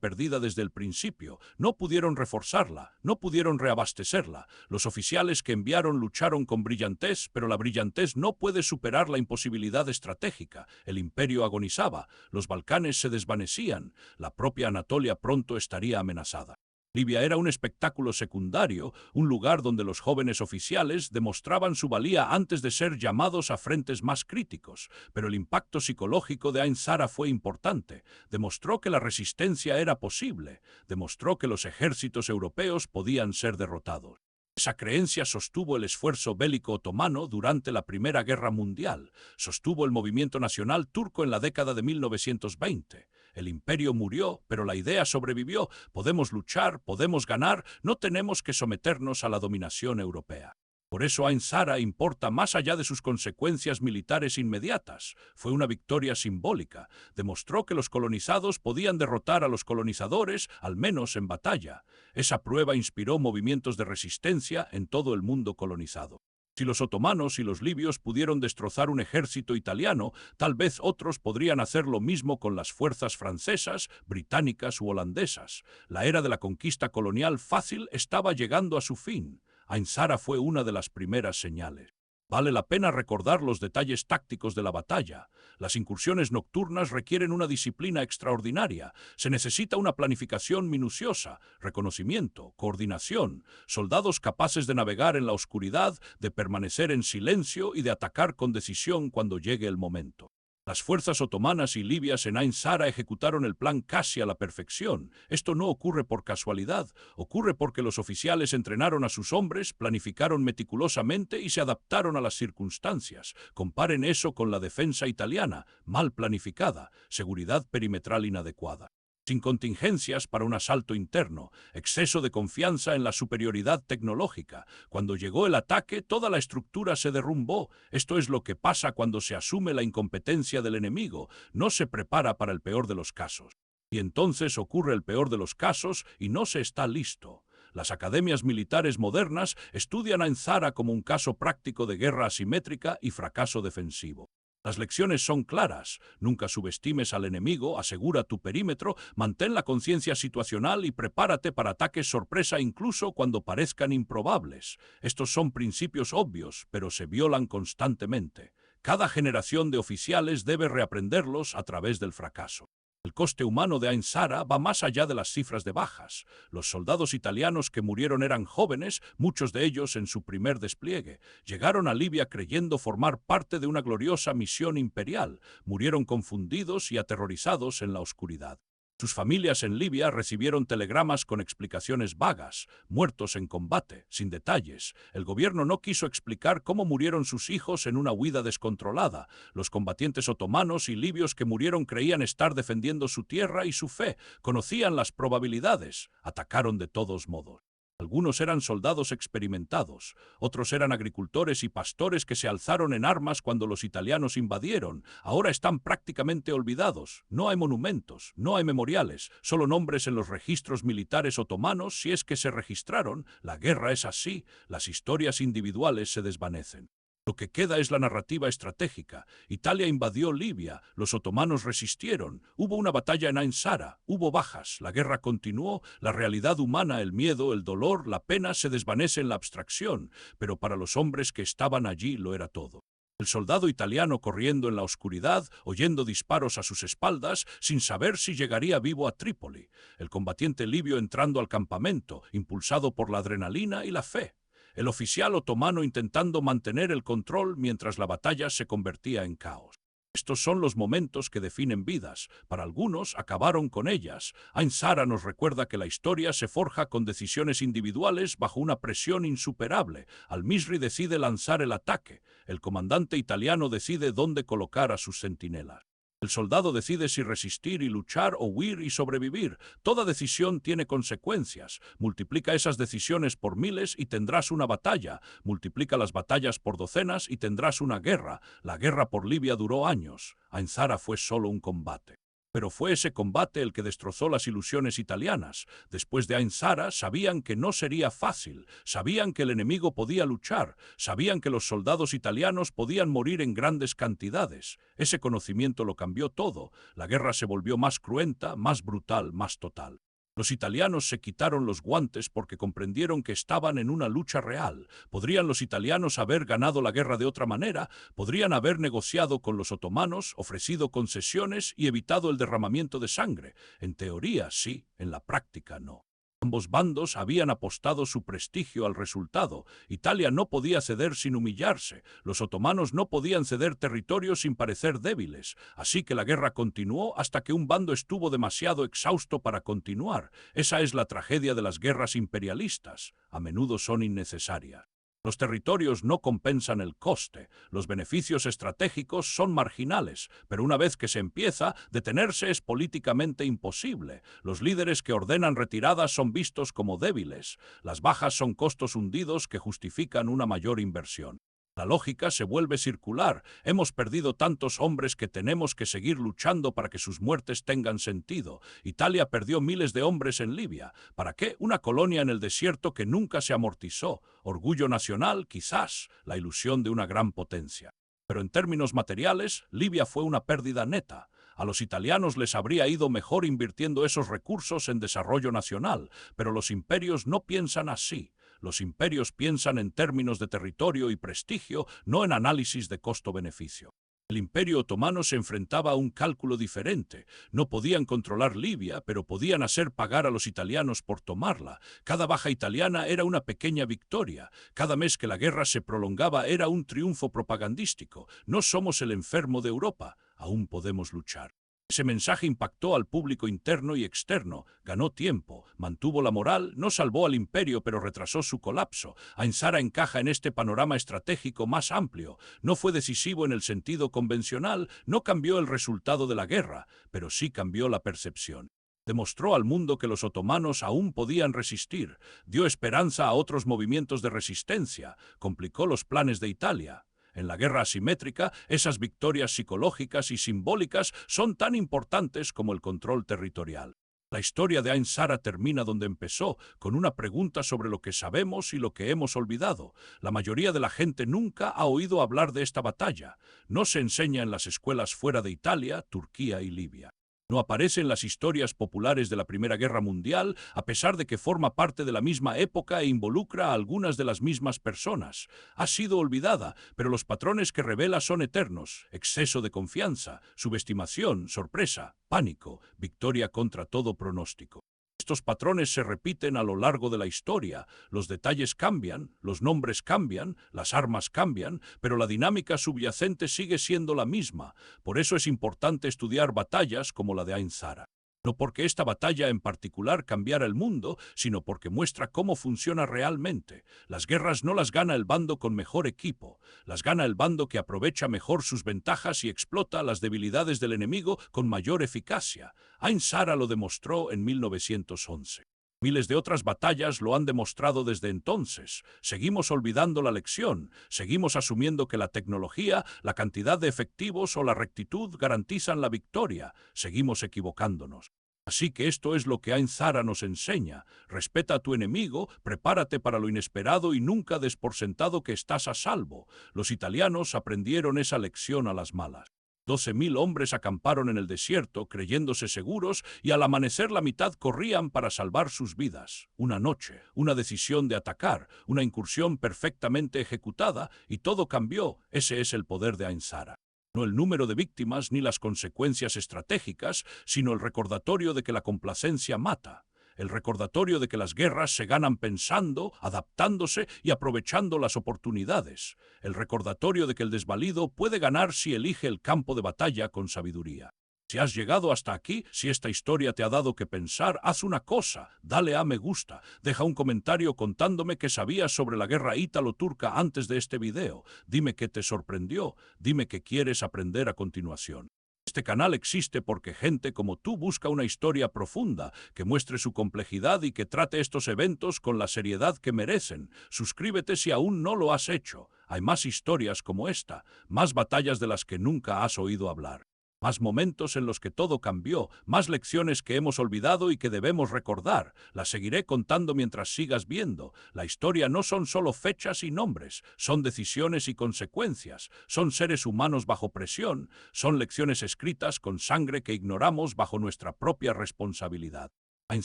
perdida desde el principio. No pudieron reforzarla, no pudieron reabastecerla. Los oficiales que enviaron lucharon con brillantez, pero la brillantez no puede superar la imposibilidad estratégica. El imperio agonizaba, los Balcanes se desvanecían, la propia Anatolia pronto estaría amenazada. Libia era un espectáculo secundario, un lugar donde los jóvenes oficiales demostraban su valía antes de ser llamados a frentes más críticos, pero el impacto psicológico de Ain Sara fue importante. Demostró que la resistencia era posible, demostró que los ejércitos europeos podían ser derrotados. Esa creencia sostuvo el esfuerzo bélico otomano durante la Primera Guerra Mundial, sostuvo el movimiento nacional turco en la década de 1920. El imperio murió, pero la idea sobrevivió. Podemos luchar, podemos ganar, no tenemos que someternos a la dominación europea. Por eso Ain Sara importa más allá de sus consecuencias militares inmediatas. Fue una victoria simbólica. Demostró que los colonizados podían derrotar a los colonizadores, al menos en batalla. Esa prueba inspiró movimientos de resistencia en todo el mundo colonizado. Si los otomanos y los libios pudieron destrozar un ejército italiano, tal vez otros podrían hacer lo mismo con las fuerzas francesas, británicas u holandesas. La era de la conquista colonial fácil estaba llegando a su fin. Ain Sara fue una de las primeras señales. Vale la pena recordar los detalles tácticos de la batalla. Las incursiones nocturnas requieren una disciplina extraordinaria. Se necesita una planificación minuciosa, reconocimiento, coordinación, soldados capaces de navegar en la oscuridad, de permanecer en silencio y de atacar con decisión cuando llegue el momento. Las fuerzas otomanas y libias en Ain Sara ejecutaron el plan casi a la perfección. Esto no ocurre por casualidad, ocurre porque los oficiales entrenaron a sus hombres, planificaron meticulosamente y se adaptaron a las circunstancias. Comparen eso con la defensa italiana, mal planificada, seguridad perimetral inadecuada, sin contingencias para un asalto interno, exceso de confianza en la superioridad tecnológica. Cuando llegó el ataque, toda la estructura se derrumbó. Esto es lo que pasa cuando se asume la incompetencia del enemigo, no se prepara para el peor de los casos. Y entonces ocurre el peor de los casos y no se está listo. Las academias militares modernas estudian a Ain Sara como un caso práctico de guerra asimétrica y fracaso defensivo. Las lecciones son claras. Nunca subestimes al enemigo, asegura tu perímetro, mantén la conciencia situacional y prepárate para ataques sorpresa incluso cuando parezcan improbables. Estos son principios obvios, pero se violan constantemente. Cada generación de oficiales debe reaprenderlos a través del fracaso. El coste humano de Ain Sara va más allá de las cifras de bajas. Los soldados italianos que murieron eran jóvenes, muchos de ellos en su primer despliegue. Llegaron a Libia creyendo formar parte de una gloriosa misión imperial. Murieron confundidos y aterrorizados en la oscuridad. Sus familias en Libia recibieron telegramas con explicaciones vagas, muertos en combate, sin detalles. El gobierno no quiso explicar cómo murieron sus hijos en una huida descontrolada. Los combatientes otomanos y libios que murieron creían estar defendiendo su tierra y su fe, conocían las probabilidades, atacaron de todos modos. Algunos eran soldados experimentados, otros eran agricultores y pastores que se alzaron en armas cuando los italianos invadieron. Ahora están prácticamente olvidados. No hay monumentos, no hay memoriales, solo nombres en los registros militares otomanos si es que se registraron. La guerra es así, las historias individuales se desvanecen. Lo que queda es la narrativa estratégica. Italia invadió Libia, los otomanos resistieron, hubo una batalla en Ain Sara, hubo bajas, la guerra continuó, la realidad humana, el miedo, el dolor, la pena se desvanece en la abstracción, pero para los hombres que estaban allí lo era todo. El soldado italiano corriendo en la oscuridad, oyendo disparos a sus espaldas, sin saber si llegaría vivo a Trípoli. El combatiente libio entrando al campamento, impulsado por la adrenalina y la fe. El oficial otomano intentando mantener el control mientras la batalla se convertía en caos. Estos son los momentos que definen vidas. Para algunos acabaron con ellas. Ain Sara nos recuerda que la historia se forja con decisiones individuales bajo una presión insuperable. Al-Misri decide lanzar el ataque. El comandante italiano decide dónde colocar a sus centinelas. El soldado decide si resistir y luchar o huir y sobrevivir. Toda decisión tiene consecuencias. Multiplica esas decisiones por miles y tendrás una batalla. Multiplica las batallas por docenas y tendrás una guerra. La guerra por Libia duró años. Ain Sara fue solo un combate. Pero fue ese combate el que destrozó las ilusiones italianas. Después de Ain Sara sabían que no sería fácil, sabían que el enemigo podía luchar, sabían que los soldados italianos podían morir en grandes cantidades. Ese conocimiento lo cambió todo. La guerra se volvió más cruenta, más brutal, más total. Los italianos se quitaron los guantes porque comprendieron que estaban en una lucha real. ¿Podrían los italianos haber ganado la guerra de otra manera? ¿Podrían haber negociado con los otomanos, ofrecido concesiones y evitado el derramamiento de sangre? En teoría sí, en la práctica no. Ambos bandos habían apostado su prestigio al resultado. Italia no podía ceder sin humillarse. Los otomanos no podían ceder territorio sin parecer débiles. Así que la guerra continuó hasta que un bando estuvo demasiado exhausto para continuar. Esa es la tragedia de las guerras imperialistas. A menudo son innecesarias. Los territorios no compensan el coste, los beneficios estratégicos son marginales, pero una vez que se empieza, detenerse es políticamente imposible. Los líderes que ordenan retiradas son vistos como débiles. Las bajas son costos hundidos que justifican una mayor inversión. La lógica se vuelve circular. Hemos perdido tantos hombres que tenemos que seguir luchando para que sus muertes tengan sentido. Italia perdió miles de hombres en Libia. ¿Para qué? Una colonia en el desierto que nunca se amortizó. Orgullo nacional, quizás, la ilusión de una gran potencia. Pero en términos materiales, Libia fue una pérdida neta. A los italianos les habría ido mejor invirtiendo esos recursos en desarrollo nacional, pero los imperios no piensan así. Los imperios piensan en términos de territorio y prestigio, no en análisis de costo-beneficio. El Imperio Otomano se enfrentaba a un cálculo diferente. No podían controlar Libia, pero podían hacer pagar a los italianos por tomarla. Cada baja italiana era una pequeña victoria. Cada mes que la guerra se prolongaba era un triunfo propagandístico. No somos el enfermo de Europa. aún podemos luchar. Ese mensaje impactó al público interno y externo, ganó tiempo, mantuvo la moral, no salvó al imperio pero retrasó su colapso. Ain Sara encaja en este panorama estratégico más amplio. No fue decisivo en el sentido convencional, no cambió el resultado de la guerra, pero sí cambió la percepción. Demostró al mundo que los otomanos aún podían resistir, dio esperanza a otros movimientos de resistencia, complicó los planes de Italia. En la guerra asimétrica, esas victorias psicológicas y simbólicas son tan importantes como el control territorial. La historia de Ain Sara termina donde empezó, con una pregunta sobre lo que sabemos y lo que hemos olvidado. La mayoría de la gente nunca ha oído hablar de esta batalla. No se enseña en las escuelas fuera de Italia, Turquía y Libia. No aparece en las historias populares de la Primera Guerra Mundial, a pesar de que forma parte de la misma época e involucra a algunas de las mismas personas. Ha sido olvidada, pero los patrones que revela son eternos: exceso de confianza, subestimación, sorpresa, pánico, victoria contra todo pronóstico. Estos patrones se repiten a lo largo de la historia, los detalles cambian, los nombres cambian, las armas cambian, pero la dinámica subyacente sigue siendo la misma. Por eso es importante estudiar batallas como la de Ain Sara. No porque esta batalla en particular cambiara el mundo, sino porque muestra cómo funciona realmente. Las guerras no las gana el bando con mejor equipo, las gana el bando que aprovecha mejor sus ventajas y explota las debilidades del enemigo con mayor eficacia. Ain Sara lo demostró en 1911. Miles de otras batallas lo han demostrado desde entonces. Seguimos olvidando la lección, seguimos asumiendo que la tecnología, la cantidad de efectivos o la rectitud garantizan la victoria, seguimos equivocándonos. Así que esto es lo que Ain Sara nos enseña: respeta a tu enemigo, prepárate para lo inesperado y nunca des por sentado que estás a salvo. Los italianos aprendieron esa lección a las malas. 12.000 hombres acamparon en el desierto, creyéndose seguros, y al amanecer la mitad corrían para salvar sus vidas. Una noche, una decisión de atacar, una incursión perfectamente ejecutada, y todo cambió. Ese es el poder de Ain Sara. No el número de víctimas ni las consecuencias estratégicas, sino el recordatorio de que la complacencia mata. El recordatorio de que las guerras se ganan pensando, adaptándose y aprovechando las oportunidades. El recordatorio de que el desvalido puede ganar si elige el campo de batalla con sabiduría. Si has llegado hasta aquí, si esta historia te ha dado que pensar, haz una cosa: dale a me gusta, deja un comentario contándome qué sabías sobre la guerra ítalo-turca antes de este video, dime qué te sorprendió, dime qué quieres aprender a continuación. Este canal existe porque gente como tú busca una historia profunda, que muestre su complejidad y que trate estos eventos con la seriedad que merecen. Suscríbete si aún no lo has hecho. Hay más historias como esta, más batallas de las que nunca has oído hablar. Más momentos en los que todo cambió, más lecciones que hemos olvidado y que debemos recordar. Las seguiré contando mientras sigas viendo. La historia no son solo fechas y nombres, son decisiones y consecuencias, son seres humanos bajo presión, son lecciones escritas con sangre que ignoramos bajo nuestra propia responsabilidad. Ain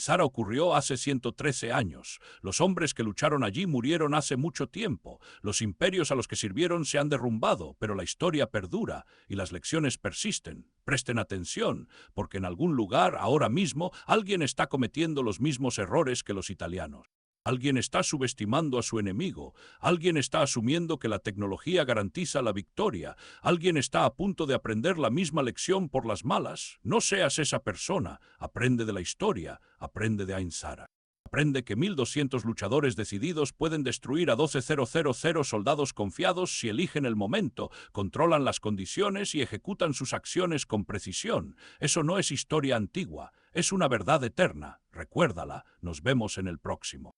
Sara ocurrió hace 113 años. Los hombres que lucharon allí murieron hace mucho tiempo. Los imperios a los que sirvieron se han derrumbado, pero la historia perdura y las lecciones persisten. Presten atención, porque en algún lugar, ahora mismo, alguien está cometiendo los mismos errores que los italianos. Alguien está subestimando a su enemigo, alguien está asumiendo que la tecnología garantiza la victoria, alguien está a punto de aprender la misma lección por las malas. No seas esa persona, aprende de la historia, aprende de Ain Sara. Aprende que 1.200 luchadores decididos pueden destruir a 12.000 soldados confiados si eligen el momento, controlan las condiciones y ejecutan sus acciones con precisión. Eso no es historia antigua, es una verdad eterna. Recuérdala, nos vemos en el próximo.